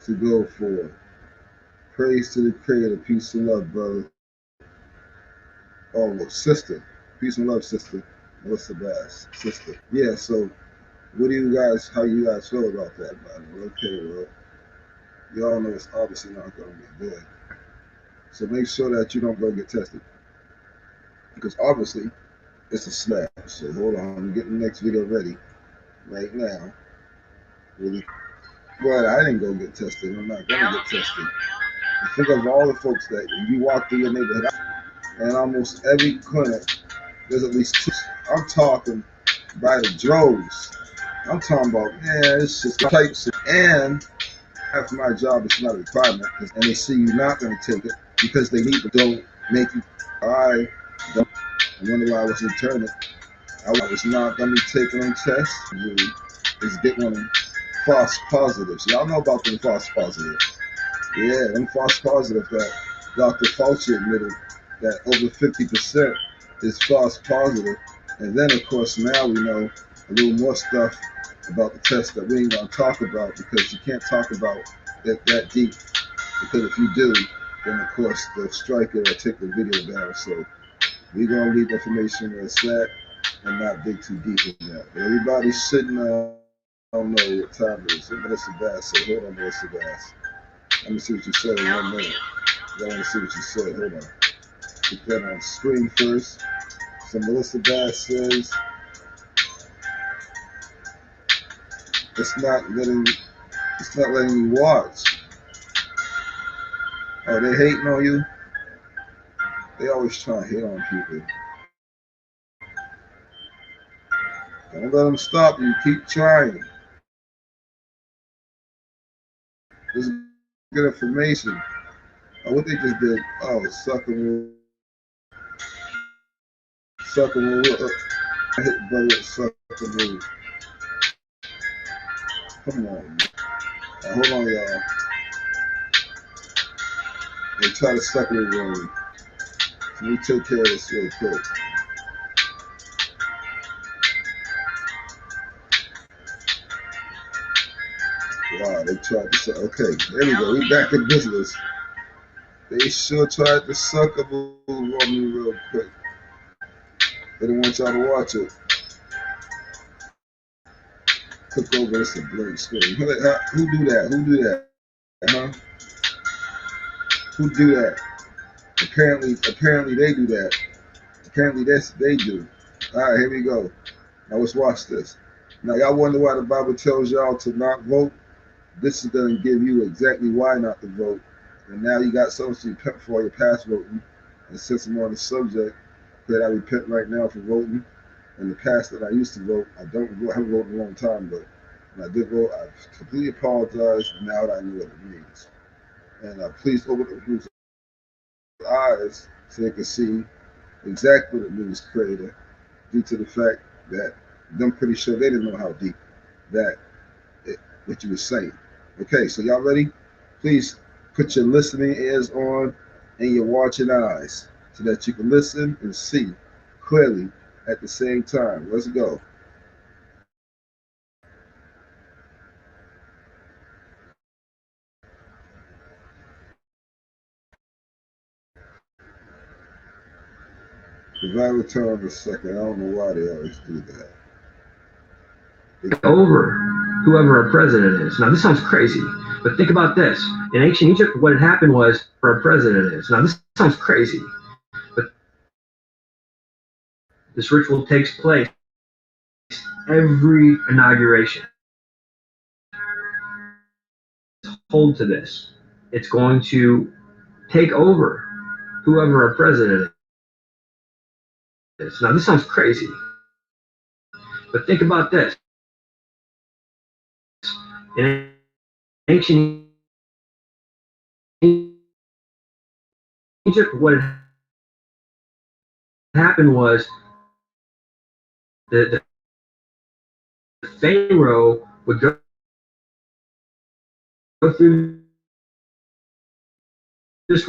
to go for. Praise to the Creator, peace and love, brother. Oh, well, sister, peace and love, sister. Melissa Bass, sister. Yeah. So, what do you guys? How you guys feel about that, man? Okay, well, y'all know it's obviously not gonna be good. So make sure that you don't go get tested, because obviously it's a snap. So hold on, I'm getting the next video ready right now. Really, but I didn't go get tested. I'm not gonna get tested. Think of all the folks that you walk through your neighborhood, and almost every clinic there's at least two. I'm talking by the droves. I'm talking about, man, it's just types. And half of my job is not a requirement, and they see you're not going to take it because they need to don't make you. I wonder why I was returning. I was not going to be taking them tests. Really, is getting them false positives. Y'all know about them false positives. Yeah, them false positives that Dr. Fauci admitted that over 50% is false positive. And then, of course, now we know a little more stuff about the test that we ain't going to talk about, because you can't talk about it that deep. Because if you do, then, of course, they'll strike it or take the video down. So we're going to leave the information where it's at and not dig too deep in that. But everybody should know, I don't know what time it is. Melissa Bass, so hold on, Melissa Bass. Let me see what you said in 1 minute. I want to see what you said. Hold on. Put that on screen first. So Melissa Bass says it's not letting me watch. Oh, they hating on you? They always try to hate on people. Don't let them stop you. Keep trying. This is good information. Oh, what they just did? Oh, sucking. I hit brother sucking. Come on. Hold on, y'all. They try to suck me wrong. Let me take care of this real quick. Wow, they tried to suck. Okay, there we go. We back in business. They sure tried to suck a move on me real quick. They didn't want y'all to watch it. Click over, it's a blank screen. Who do that? Who do that? Huh? Who do that? Apparently they do that. Apparently they do. All right, here we go. Now let's watch this. Now y'all wonder why the Bible tells y'all to not vote? This is going to give you exactly why not to vote. And now you got something to repent for your past voting. And since I'm on the subject, that I repent right now for voting. In the past that I used to vote, I haven't voted in a long time, but when I did vote, I completely apologize now that I know what it means. And please open the people's eyes so they can see exactly what it means, Creator, due to the fact that I'm pretty sure they didn't know how deep what you were saying. Okay, so y'all ready? Please put your listening ears on and your watching eyes so that you can listen and see clearly at the same time. Let's go. If I return in a second, I don't know why they always do that. Over whoever our president is. Now, this sounds crazy, but think about this. In ancient Egypt, what had happened was where our president is. Now, this sounds crazy, but this ritual takes place every inauguration. Hold to this. It's going to take over whoever our president is. Now, this sounds crazy, but think about this. In ancient Egypt, what had happened was the Pharaoh would go through this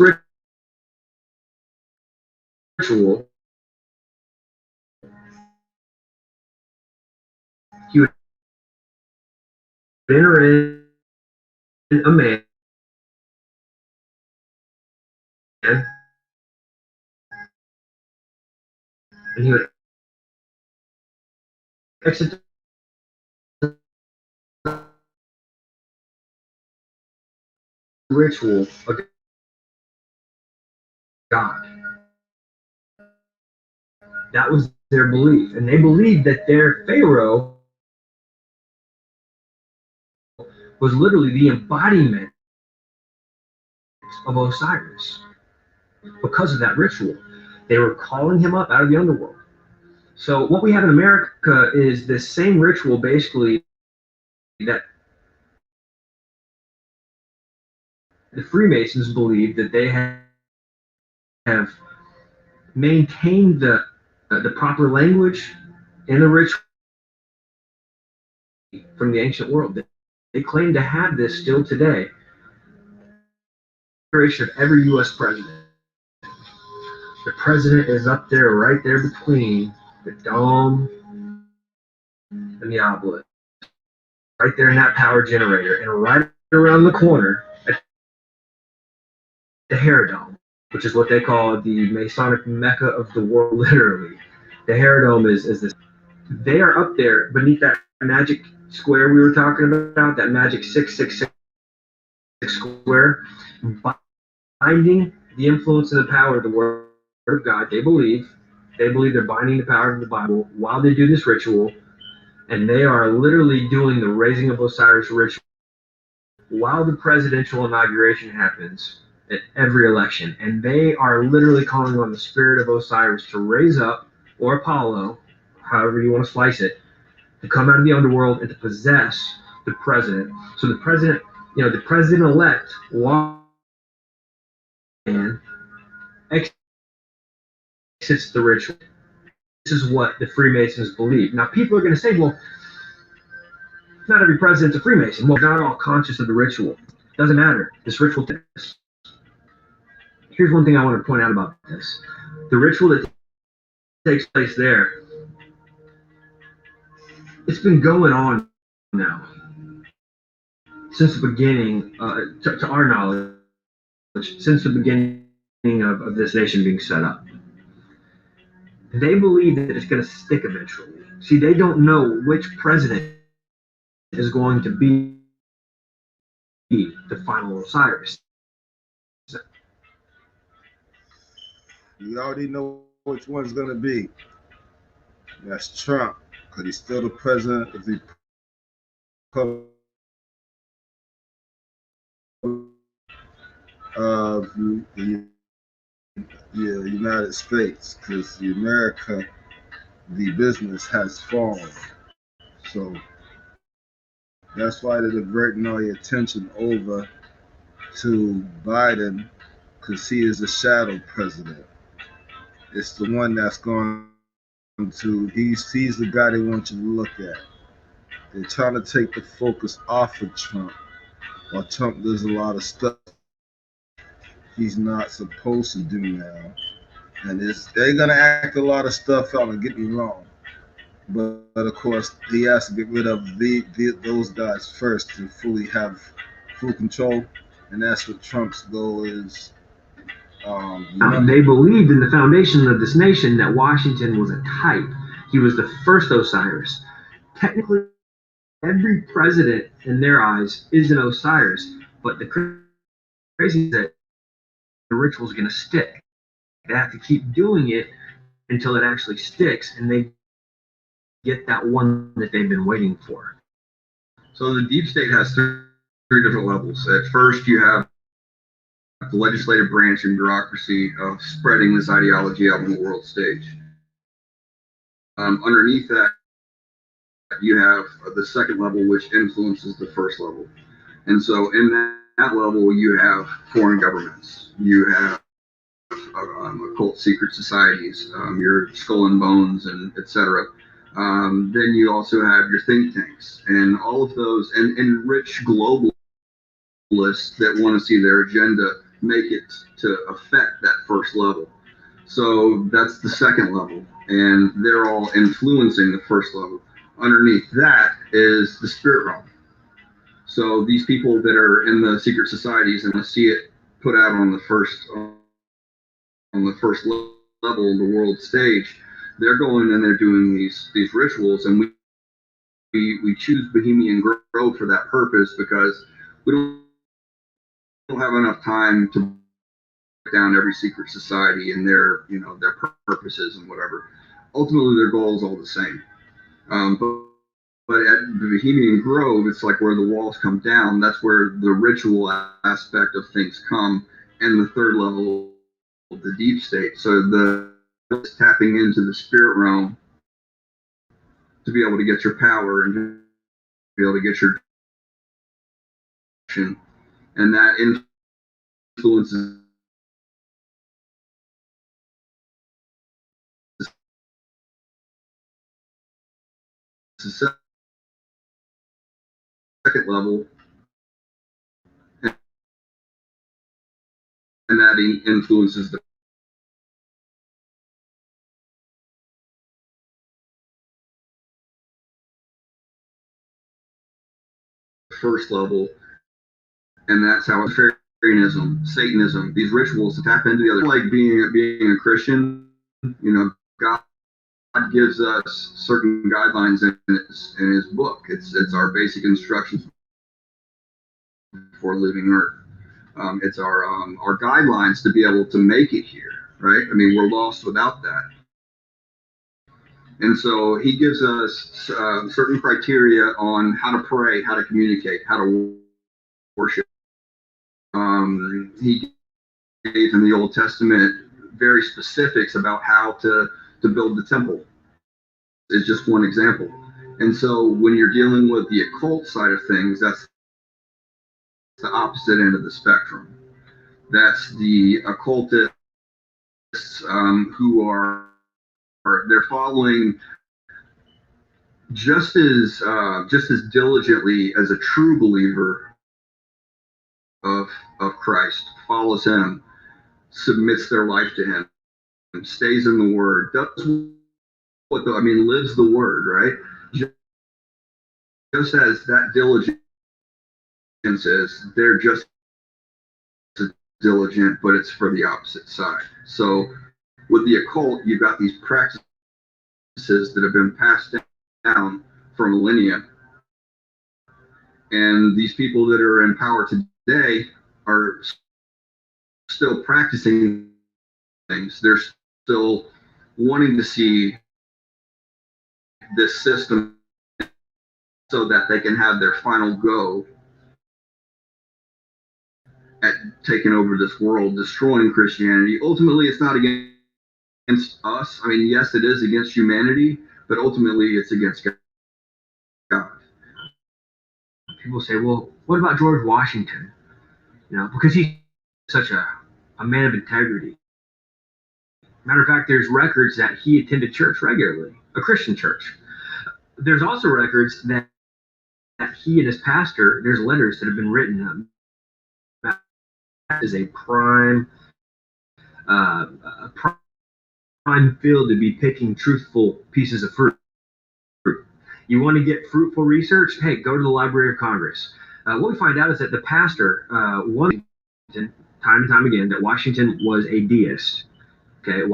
ritual. He would enter in a man, and he would exit the ritual of God. That was their belief, and they believed that their Pharaoh was literally the embodiment of Osiris. Because of that ritual, they were calling him up out of the underworld. So what we have in America is this same ritual, basically, that the Freemasons believe that they have maintained the proper language in the ritual from the ancient world. They claim to have this still today. Of every U.S. president. The president is up there, right there between the dome and the obelisk. Right there in that power generator. And right around the corner at the Herodome, which is what they call the Masonic Mecca of the world, literally. The Herodome is this. They are up there beneath that magic square we were talking about, that magic 666 square. By binding the influence and the power of the Word of God. They believe they're binding the power of the Bible while they do this ritual, and they are literally doing the raising of Osiris ritual while the presidential inauguration happens at every election. And they are literally calling on the spirit of Osiris to raise up, or Apollo, however you want to slice it, to come out of the underworld and to possess the president. So the president, the president-elect walks in, exits the ritual. This is what the Freemasons believe. Now, people are going to say, well, not every president's a Freemason. Well, they're not all conscious of the ritual. Doesn't matter. This ritual does. Here's one thing I want to point out about this. The ritual that takes place there, it's been going on now since the beginning, to our knowledge, since the beginning of this nation being set up. They believe that it's going to stick eventually. See, they don't know which president is going to be the final Osiris. You already know which one's going to be. That's Trump, because he's still the president of the United States, because the America, the business has fallen. So that's why they're diverting all your attention over to Biden, because he is the shadow president. It's the one that's going to, he's the guy they want you to look at. They're trying to take the focus off of Trump, while Trump does a lot of stuff he's not supposed to do now. And they're going to act a lot of stuff out, and get me wrong. But of course, he has to get rid of those guys first to fully have full control. And that's what Trump's goal is. They believed in the foundation of this nation that Washington was a type. He was the first Osiris. Technically, every president in their eyes is an Osiris, but the crazy is that the ritual is going to stick. They have to keep doing it until it actually sticks, and they get that one that they've been waiting for. So the deep state has three different levels. At first, you have the legislative branch and bureaucracy of spreading this ideology out on the world stage. Underneath that, you have the second level, which influences the first level. And so in that level, you have foreign governments. You have occult secret societies, your Skull and Bones, and etc. Then you also have your think tanks and all of those, and rich globalists that want to see their agenda make it to affect that first level. So that's the second level, and they're all influencing the first level. Underneath that is the spirit realm. So these people that are in the secret societies and see it put out on the first level, the world stage, they're going and they're doing these rituals, and we choose Bohemian Grove for that purpose because we don't have enough time to break down every secret society and their purposes and whatever. Ultimately, their goal is all the same. But at the Bohemian Grove, it's like where the walls come down. That's where the ritual aspect of things come, and the third level of the deep state. So tapping into the spirit realm to be able to get your power and to be able to get your action, and that influences the second level, and that influences the first level, and that's how Fairyism, Satanism, these rituals to tap into the other, like being a Christian. God gives us certain guidelines in his book. It's our basic instructions for living Earth. It's our guidelines to be able to make it here, right? I mean, we're lost without that. And so he gives us certain criteria on how to pray, how to communicate, how to worship. He gave in the Old Testament very specifics about how to build the temple. Is just one example. And so when you're dealing with the occult side of things, that's the opposite end of the spectrum. That's the occultists who are they're following just as diligently as a true believer of Christ follows him, submits their life to him, stays in the Word, does what lives the Word, right? Just as that diligence is, they're just as diligent, but it's for the opposite side. So with the occult, you've got these practices that have been passed down for millennia. And these people that are in power today are still practicing things. They're still wanting to see this system so that they can have their final go at taking over this world, destroying Christianity. Ultimately, it's not against us. I mean, yes, it is against humanity, but ultimately it's against God. People say, well, what about George Washington? You know, because he's such a man of integrity. Matter of fact, there's records that he attended church regularly, a Christian church. There's also records that he and his pastor, there's letters that have been written. That is a prime field to be picking truthful pieces of fruit. You want to get fruitful research? Hey, go to the Library of Congress. What we find out is that the pastor warned time and time again that Washington was a deist. Okay,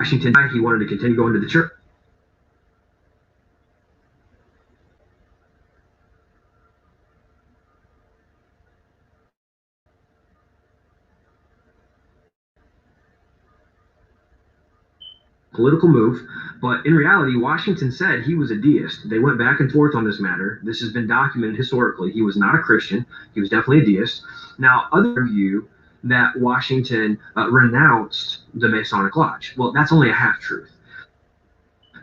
Washington, he wanted to continue going to the church. Political move, but in reality, Washington said he was a deist. They went back and forth on this matter. This has been documented historically. He was not a Christian. He was definitely a deist. Now, others argue that Washington renounced the Masonic Lodge. Well, that's only a half-truth.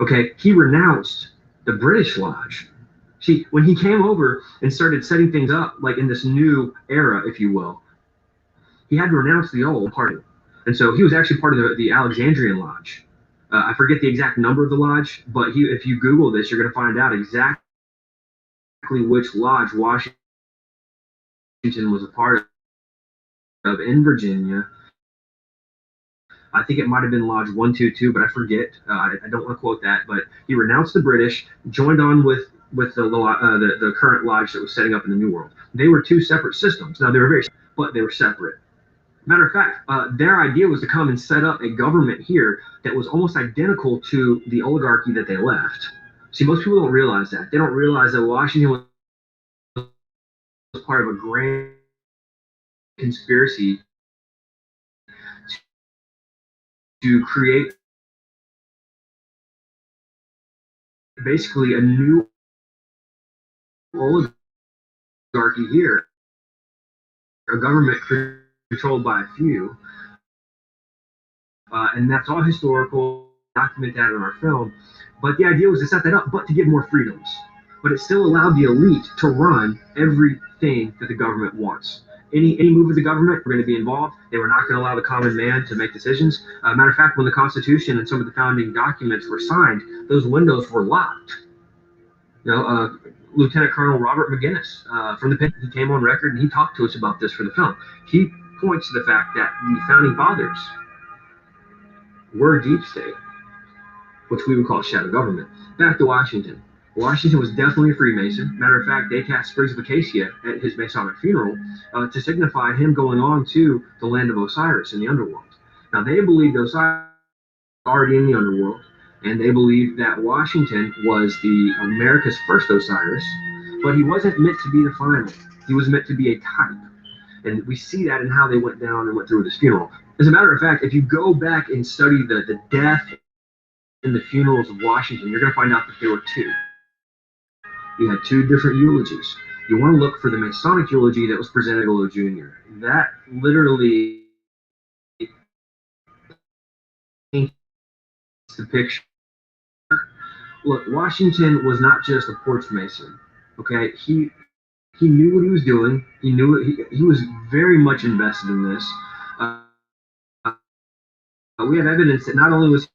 Okay, he renounced the British Lodge. See, when he came over and started setting things up, like in this new era, if you will, he had to renounce the old party. And so he was actually part of the Alexandrian Lodge. I forget the exact number of the lodge, but if you Google this, you're going to find out exactly which lodge Washington was a part of in Virginia. I think it might have been Lodge 122, but I forget. I don't want to quote that, but he renounced the British, joined on with the current lodge that was setting up in the New World. They were two separate systems. Now, they were but they were separate. Matter of fact, their idea was to come and set up a government here that was almost identical to the oligarchy that they left. See, most people don't realize that. They don't realize that Washington was part of a grand conspiracy to create basically a new oligarchy here, a government controlled by a few, and that's all historical, document that in our film. But the idea was to set that up, but to give more freedoms. But it still allowed the elite to run everything that the government wants. Any move of the government were going to be involved. They were not going to allow the common man to make decisions. Matter of fact, when the Constitution and some of the founding documents were signed, those windows were locked. You know, Lieutenant Colonel Robert McGinnis from the Pentagon, he came on record and he talked to us about this for the film. He points to the fact that the founding fathers were deep state, which we would call shadow government. Back to Washington. Washington was definitely a Freemason. Matter of fact, they cast sprigs of acacia at his Masonic funeral to signify him going on to the land of Osiris in the underworld. Now, they believed Osiris was already in the underworld. And they believed that Washington was the America's first Osiris, but he wasn't meant to be the final. He was meant to be a type. And we see that in how they went down and went through with his funeral. As a matter of fact, if you go back and study the death and the funerals of Washington, you're going to find out that there were two. You had two different eulogies. You want to look for the Masonic eulogy that was presented to Bigelow Jr. That literally paints the picture. Look, Washington was not just a porch mason. Okay, he knew what he was doing. He knew it. He was very much invested in this. We have evidence that not only was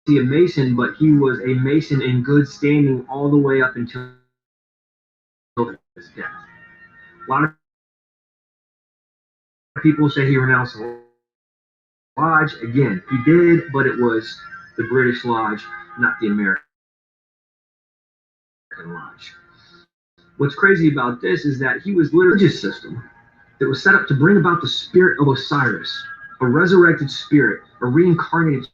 he a Mason, but he was a Mason in good standing all the way up until his death. A lot of people say he renounced the lodge. Again, he did, but it was the British Lodge, not the American Lodge. What's crazy about this is that he was literally a religious system that was set up to bring about the spirit of Osiris, a resurrected spirit, a reincarnated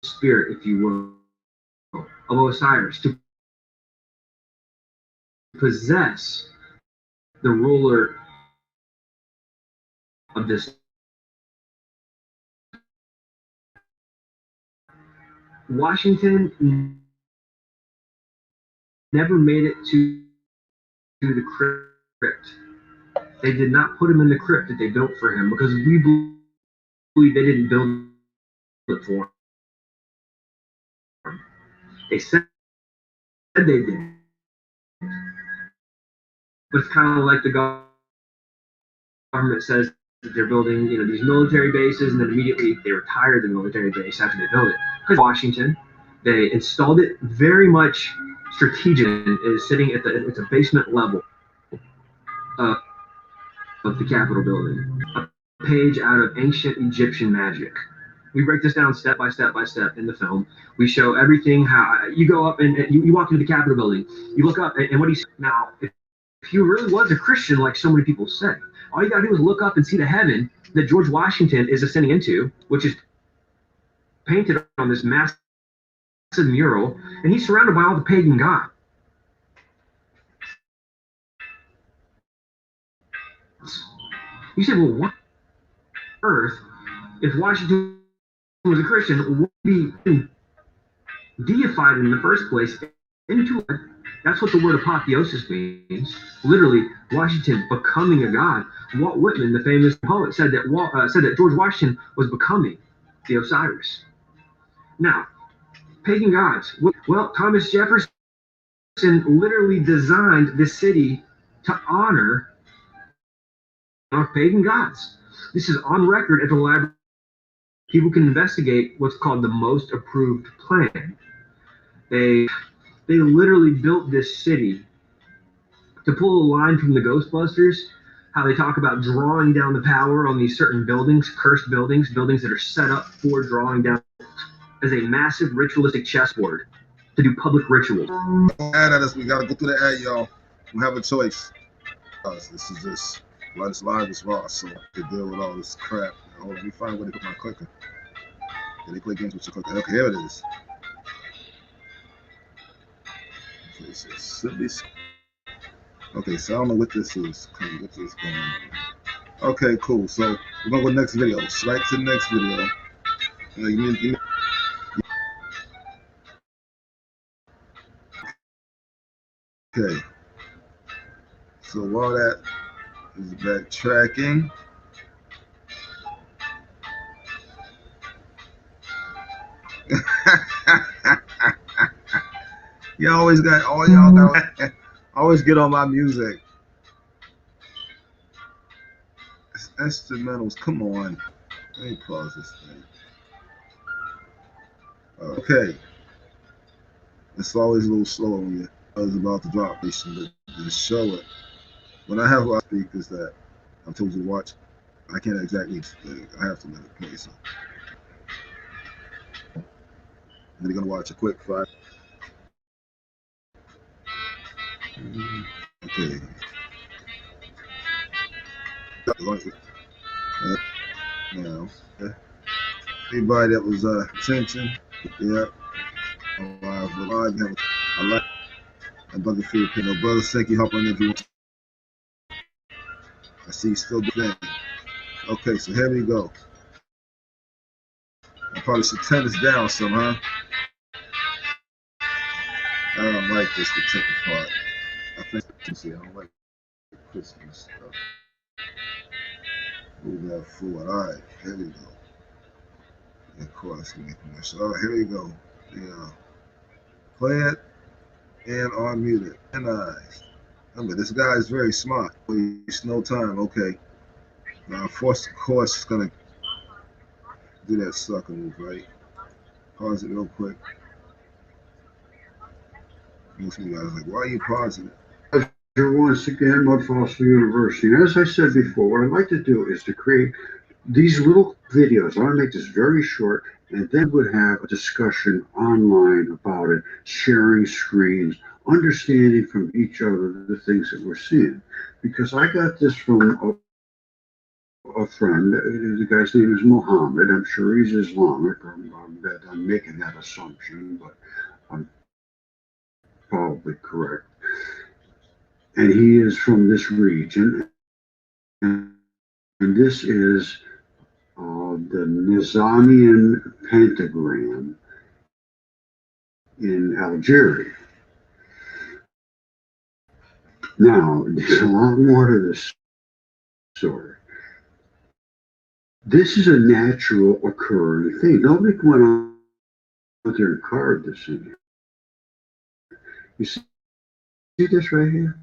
spirit, if you will, of Osiris, to possess the ruler of this. Washington never made it to the crypt. They did not put him in the crypt that they built for him because we believe they didn't build it for him. They said they did. But it's kind of like the government says that they're building, these military bases, and then immediately they retire the military base after they build it. Because Washington, they installed it very much strategic. Is sitting at it's a basement level of the Capitol building. A page out of ancient Egyptian magic. We break this down step by step by step in the film. We show everything. How you go up and you walk into the Capitol building. You look up and what do you see? Now, if you really was a Christian, like so many people say, all you gotta do is look up and see the heaven that George Washington is ascending into, which is painted on this massive mural, and he's surrounded by all the pagan gods. You say, well, what on earth, if Washington was a Christian, would be deified in the first place into it? That's what the word apotheosis means. Literally, Washington becoming a god. Walt Whitman, the famous poet, said that George Washington was becoming the Osiris. Now, pagan gods. Well, Thomas Jefferson literally designed this city to honor our pagan gods. This is on record at the library. People can investigate what's called the most approved plan. They literally built this city to pull a line from the Ghostbusters, how they talk about drawing down the power on these certain buildings, cursed buildings that are set up for drawing down as a massive ritualistic chessboard to do public rituals. Ad at us, we gotta go through the ad, y'all. We have a choice. This is just it's live as raw, so to deal with all this crap. Hold on, let me find where to put my clicker. Did they play games with your clicker? Okay, here it is. Okay, so simply. Okay, so I don't know what this is. What is going on? Okay, cool. So we're gonna go next video. Right to the next video. Okay. So while that is backtracking, you always got all y'all got. Always get on my music. It's instrumentals. Come on. Let me pause this thing. Okay. It's always a little slow when you I was about to drop this to show it. When I have speakers that I'm told you to watch, I can't exactly. I have to let it play. So and then you're gonna watch a quick 5. Okay. Now. Okay. Anybody that was attention, yeah. I like that brother Filipino. Brother Senki, hop on if you want. I see you still doing that. Okay, so here we go. I probably should turn this down some, huh? I don't like this, the technical part. I don't like Christmas stuff. Move that forward. All right, here we go. Of course, commercial. All right, here we go. Yeah. Play it and unmute it. And eyes. Remember, this guy is very smart. Waste no time. Okay. Now, force, of course, is going to do that sucker move, right? Pause it real quick. Most of you guys are like, why are you pausing it? Once again, Mud Foster University. And as I said before, what I'd like to do is to create these little videos. I want to make this very short, and then we'd have a discussion online about it, sharing screens, understanding from each other the things that we're seeing. Because I got this from a friend. The guy's name is Mohammed. I'm sure he's Islamic. I'm making that assumption, but I'm probably correct. And he is from this region. And this is the Nizamian pentagram in Algeria. Now, there's a lot more to this story. This is a natural occurring thing. Nobody went out there and carved this in here. You see this right here?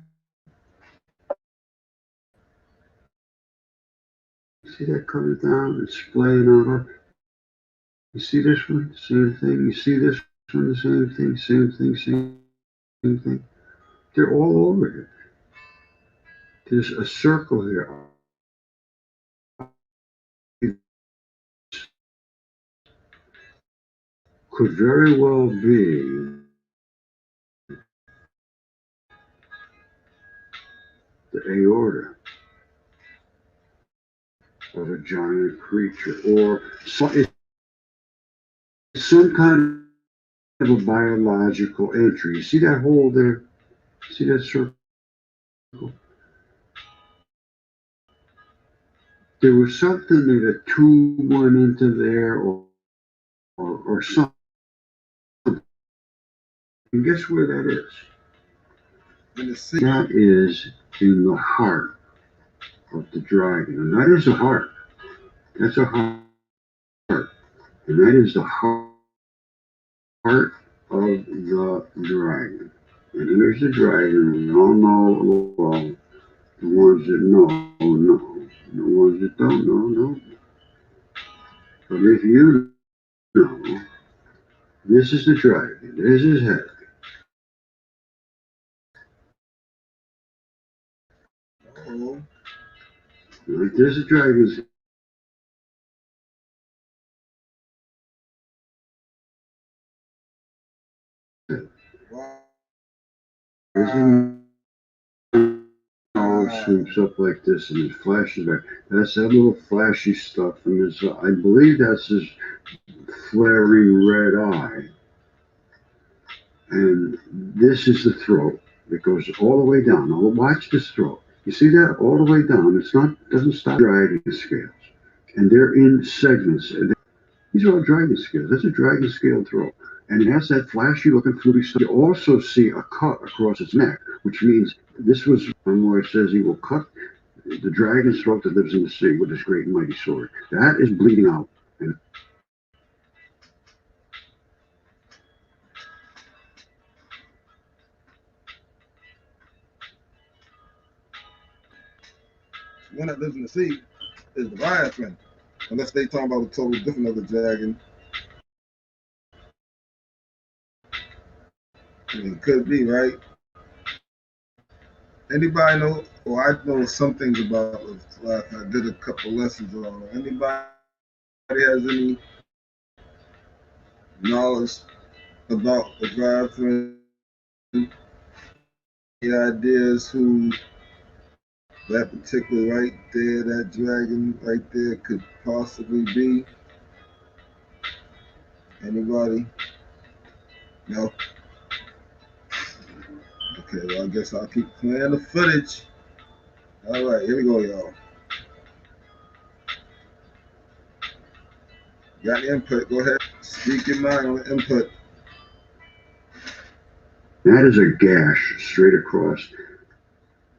See that coming down and splaying out? You see this one? Same thing. You see this one? The same thing, same thing, same thing. They're all over here. There's a circle here. Could very well be the aorta of a giant creature, or some kind of a biological entry. You see that hole there? See that circle? There was something that a tube went into there, or something. And guess where that is? That is in the heart of the dragon. And that is a heart. That's a heart. And that is the heart of the dragon. And here's the dragon. We all know, well, the ones that know, know. And the ones that don't know. But if you know, this is the dragon. This is head. Right, there's a dragon's head. There's a sweeps up like this and it flashes back. That's that little flashy stuff, and it's, I believe that's his flaring red eye. And this is the throat that goes all the way down. Now watch this throat. You see that all the way down? It's not, doesn't stop dragon scales, and they're in segments. These are all dragon scales. That's a dragon scale throat, and it has that flashy looking fluty stuff. You also see a cut across its neck, which means this was where it says he will cut the dragon's throat that lives in the sea with his great and mighty sword. That is bleeding out. And one that lives in the sea is the Leviathan. Unless they talking about a totally different other dragon. I mean, it could be, right? Anybody know, or I know some things about Leviathan. I did a couple lessons on it. Anybody has any knowledge about the Leviathan? Any ideas who that particular right there, that dragon right there could possibly be? Anybody? No? Okay, well, I guess I'll keep playing the footage. All right, here we go, y'all. Got the input, go ahead. Speak your mind on the input. That is a gash straight across,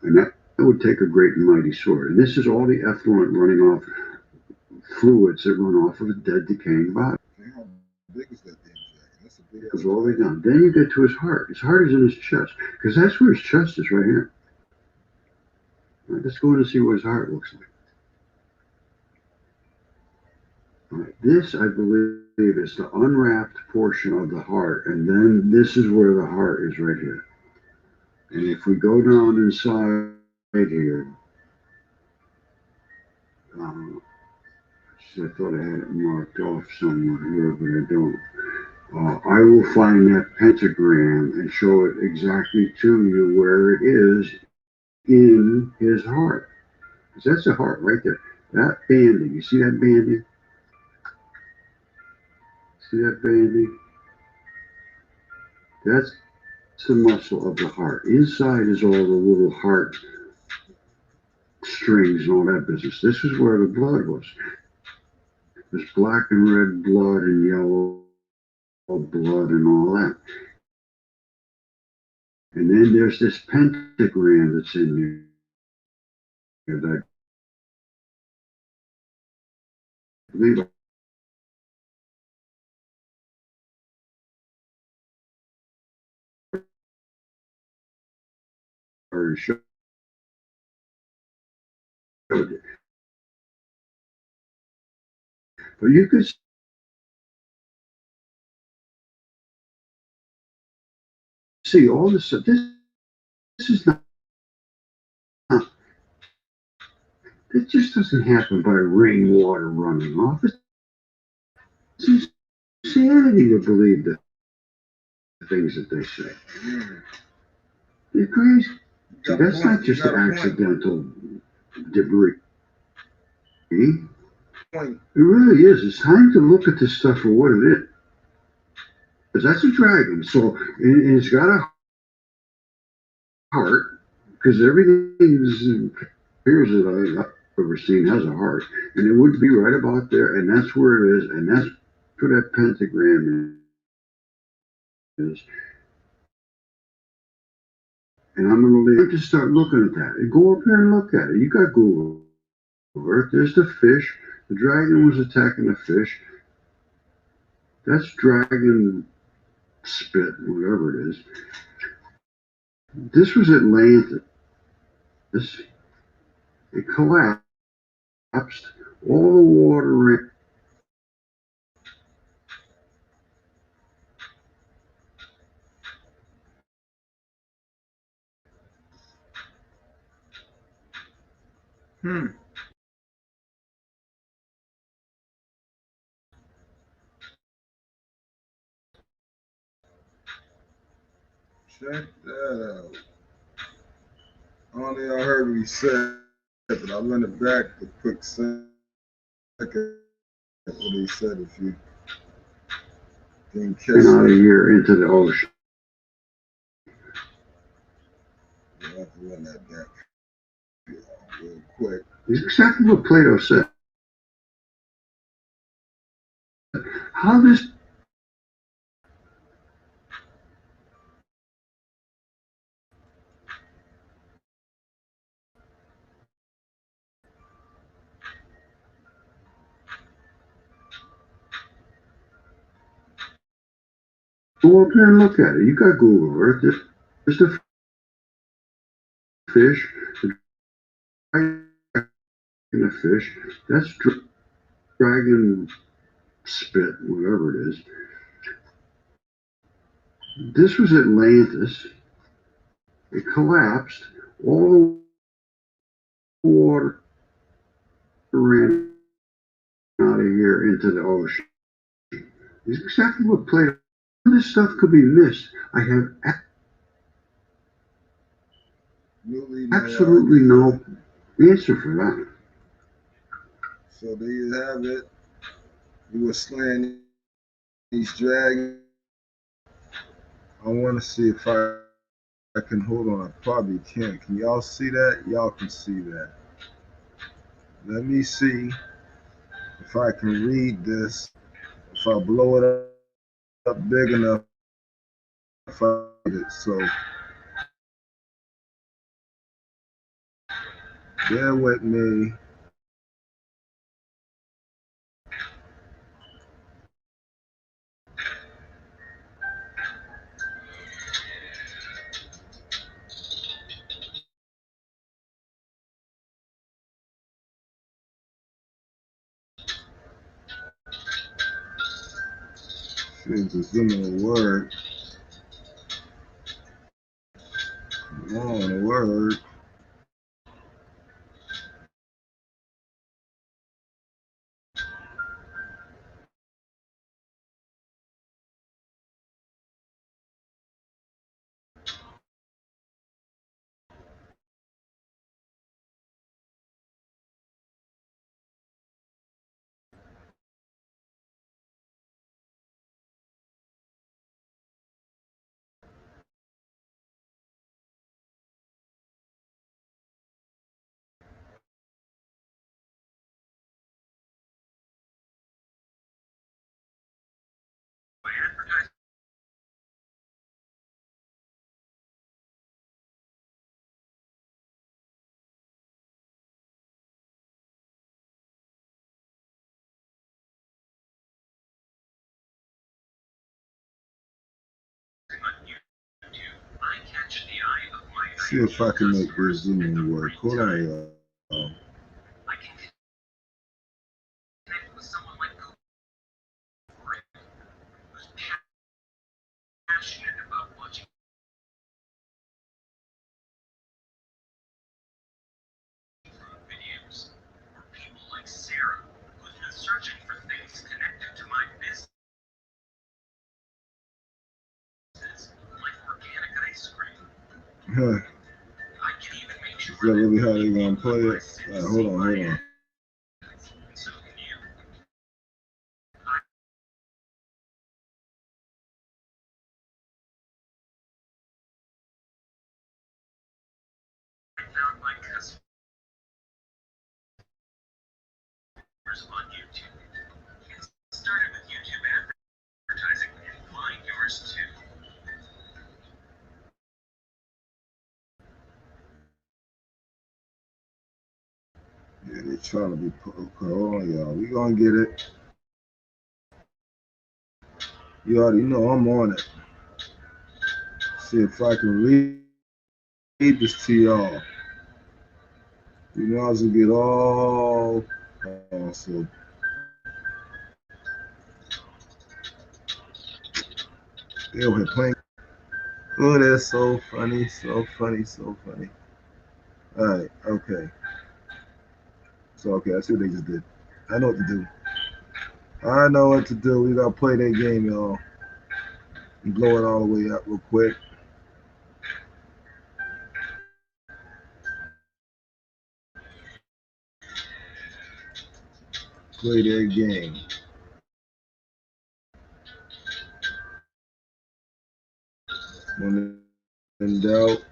and that would take a great and mighty sword. And this is all the effluent running off, fluids that run off of a dead, decaying body. How big is that damn dragon? That's a big. It goes all the way down. Then you get to his heart. His heart is in his chest, because that's where his chest is, right here. All right, let's go in and see what his heart looks like. All right, this, I believe, is the unwrapped portion of the heart, and then this is where the heart is right here. And if we go down inside here, I thought I had it marked off somewhere here, but I don't. I will find that pentagram and show it exactly to you where it is in his heart. Because that's the heart right there. That banding, you see that banding? See that banding? That's the muscle of the heart. Inside is all the little heart strings and all that business. This is where the blood was. There's black and red blood and yellow blood and all that. And then there's this pentagram that's in here that I believe I already showed you. But you could see all this stuff. This is not, it just doesn't happen by rainwater running off. It's insanity to believe the things that they say. They're crazy. See, that's not just an accidental debris. It really is. It's time to look at this stuff for what it is. Because that's a dragon. So, and it's got a heart, because everything appears that I've ever seen has a heart. And it would be right about there, and that's where it is, and that's where that pentagram is. And I'm going to start looking at that. And go up here and look at it. You got Google Earth. There's the fish. The dragon was attacking the fish. That's dragon spit, whatever it is. This was Atlantis. It collapsed. All the water ran. Check that out. Only I heard what he said, but I'll run it back a quick second. What he said, if you didn't catch it. Out of here into the ocean. You'll have to run that back real quick. It's exactly what Plato said. How this go up here and look at it. You got Google Earth. There's the fish, the fish. That's dragon spit, whatever it is. This was Atlantis. It collapsed. All the water ran out of here into the ocean. It's exactly what Plato. This stuff could be missed. I have absolutely no answer for that. So there you have it. You were slaying He's dragging. I want to see if I can hold on. I probably can. Can y'all see that? Y'all can see that. Let me see if I can read this. If I blow it up big enough, if I read it. So bear with me. See if this in a word. Come on, a word. See if I can make this zoom work. Hold on, y'all. Huh. Is that really how they gonna play it? Hold on. Yeah, they trying to be put. Okay, hold on, y'all. We gonna get it. You already know I'm on it. See if I can read this to y'all. You know, I was gonna get all. So they over here playing. Oh, that's so funny, so funny, so funny. All right, okay. So okay, I see what they just did. I know what to do. I know what to do. We gotta play that game, y'all. And blow it all the way up real quick. Play that game. When in doubt,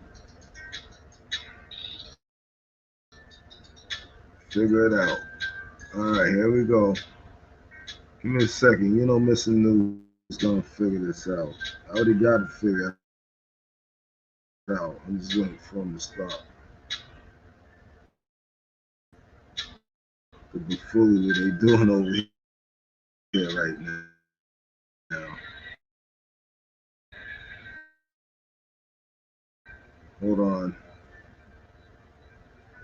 figure it out. All right, here we go. Give me a second. You know, Mr. News is gonna figure this out. I already got it figured out. I'm just waiting for him to stop. The buffoonery they doing over here right now. Hold on.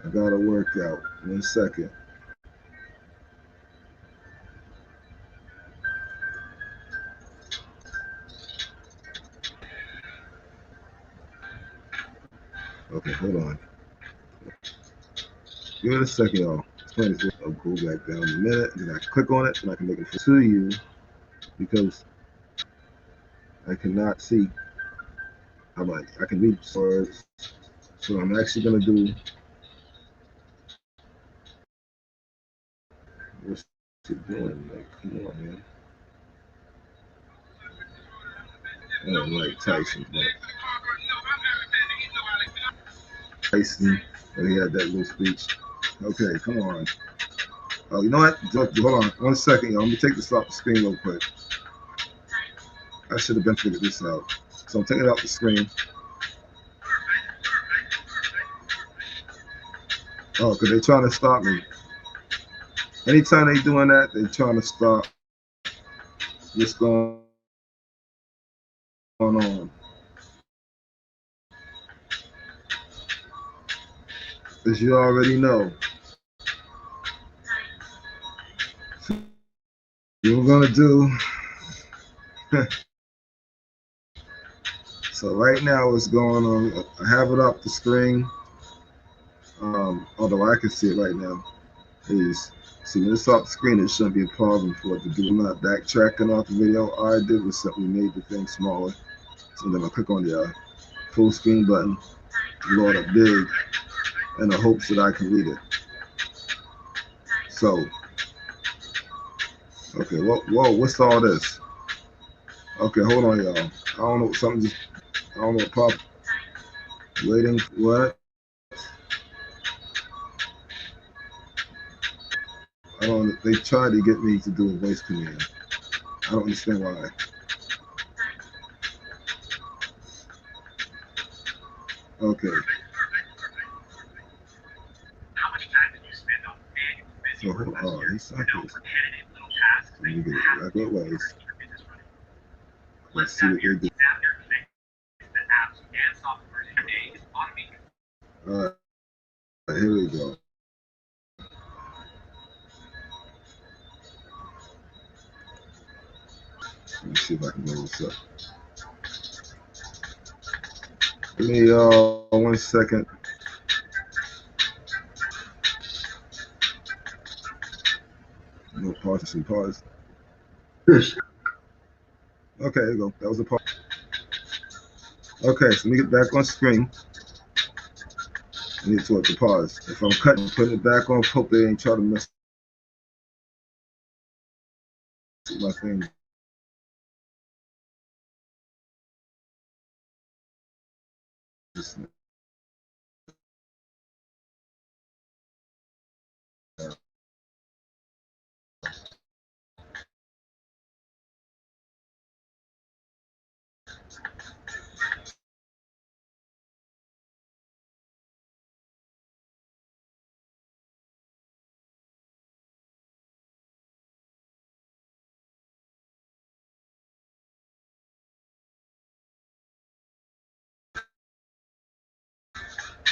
I got to work out. 1 second. Okay, hold on. Give it a second, y'all. I'll go back down in a minute, and then I click on it, and I can make it to you because I cannot see. I can read words. So I'm actually gonna do. What's it doing? Like, come on, man. I don't like Tyson, but Tyson, when he had that little speech. Okay, come on. Oh, you know what? Hold on 1 second, y'all. Let me take this off the screen real quick. I should have been figured this out. So I'm taking it off the screen. Oh, because they're trying to stop me. Anytime they doing that, they're trying to stop what's going on. As you already know. What we're gonna do. So right now what's going on, I have it up the screen. Although I can see it right now. Is see when it's off the screen, it shouldn't be a problem for it to do. I'm not backtracking off the video. All I did was simply made the thing smaller. So then I click on the full screen button, load up big, in the hopes that I can read it. So, okay, whoa, what's all this? Okay, hold on, y'all. I don't know, something just, I don't know what popped. Waiting, what? I don't, they tried to get me to do a voice command. I don't understand why. Okay. So, oh, he sucked this. Let me get it back what it was. Let's see what they did. Alright, here we go. Let me see if I can get this up. Give me 1 second. No pause, some pause. Yes. Okay, there you go. That was a pause. Okay, so let me get back on screen. I need to the pause. If I'm cutting, putting it back on, hope they ain't try to mess with my thing.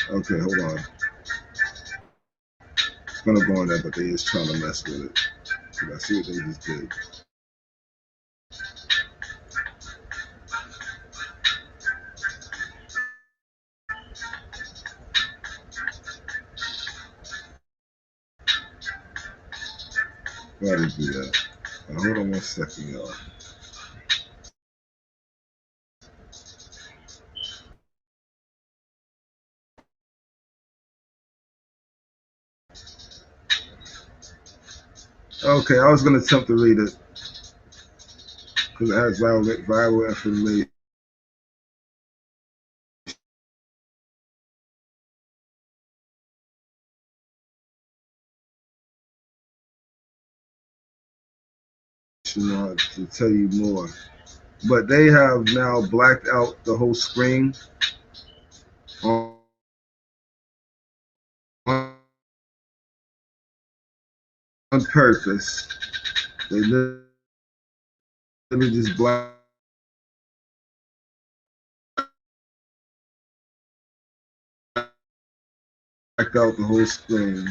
Okay, hold on. It's gonna go on there, but they is trying to mess with it. So I see what they just did. Why did they do that? Now, hold on 1 second, y'all. Okay, I was gonna attempt to read it because it has viral information. To tell you more, but they have now blacked out the whole screen on purpose. They literally just blacked out the whole screen.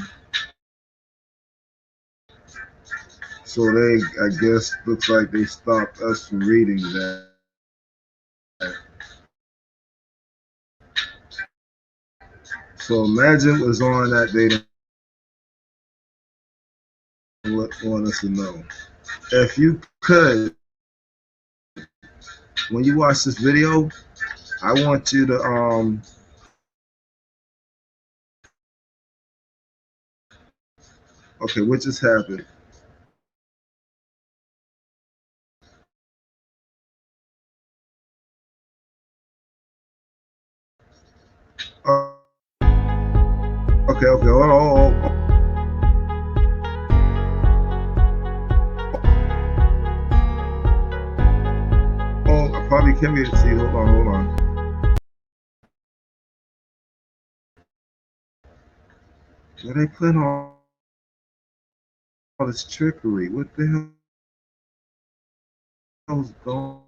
So they, I guess, looks like they stopped us from reading that. So imagine what's on that they don't want us to know. If you could, when you watch this video, I want you to okay, what just happened? Okay, oh. Oh, I probably can't be able to see. Hold on. Where they putting all this trickery? What the hell is going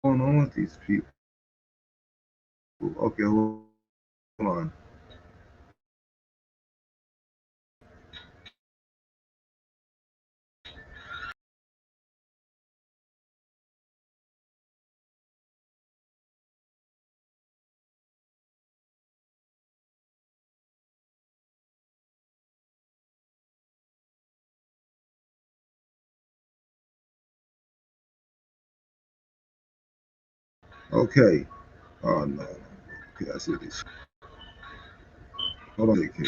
on with these people? Okay, hold on. Okay. Oh no. Okay, I see this. Hold on.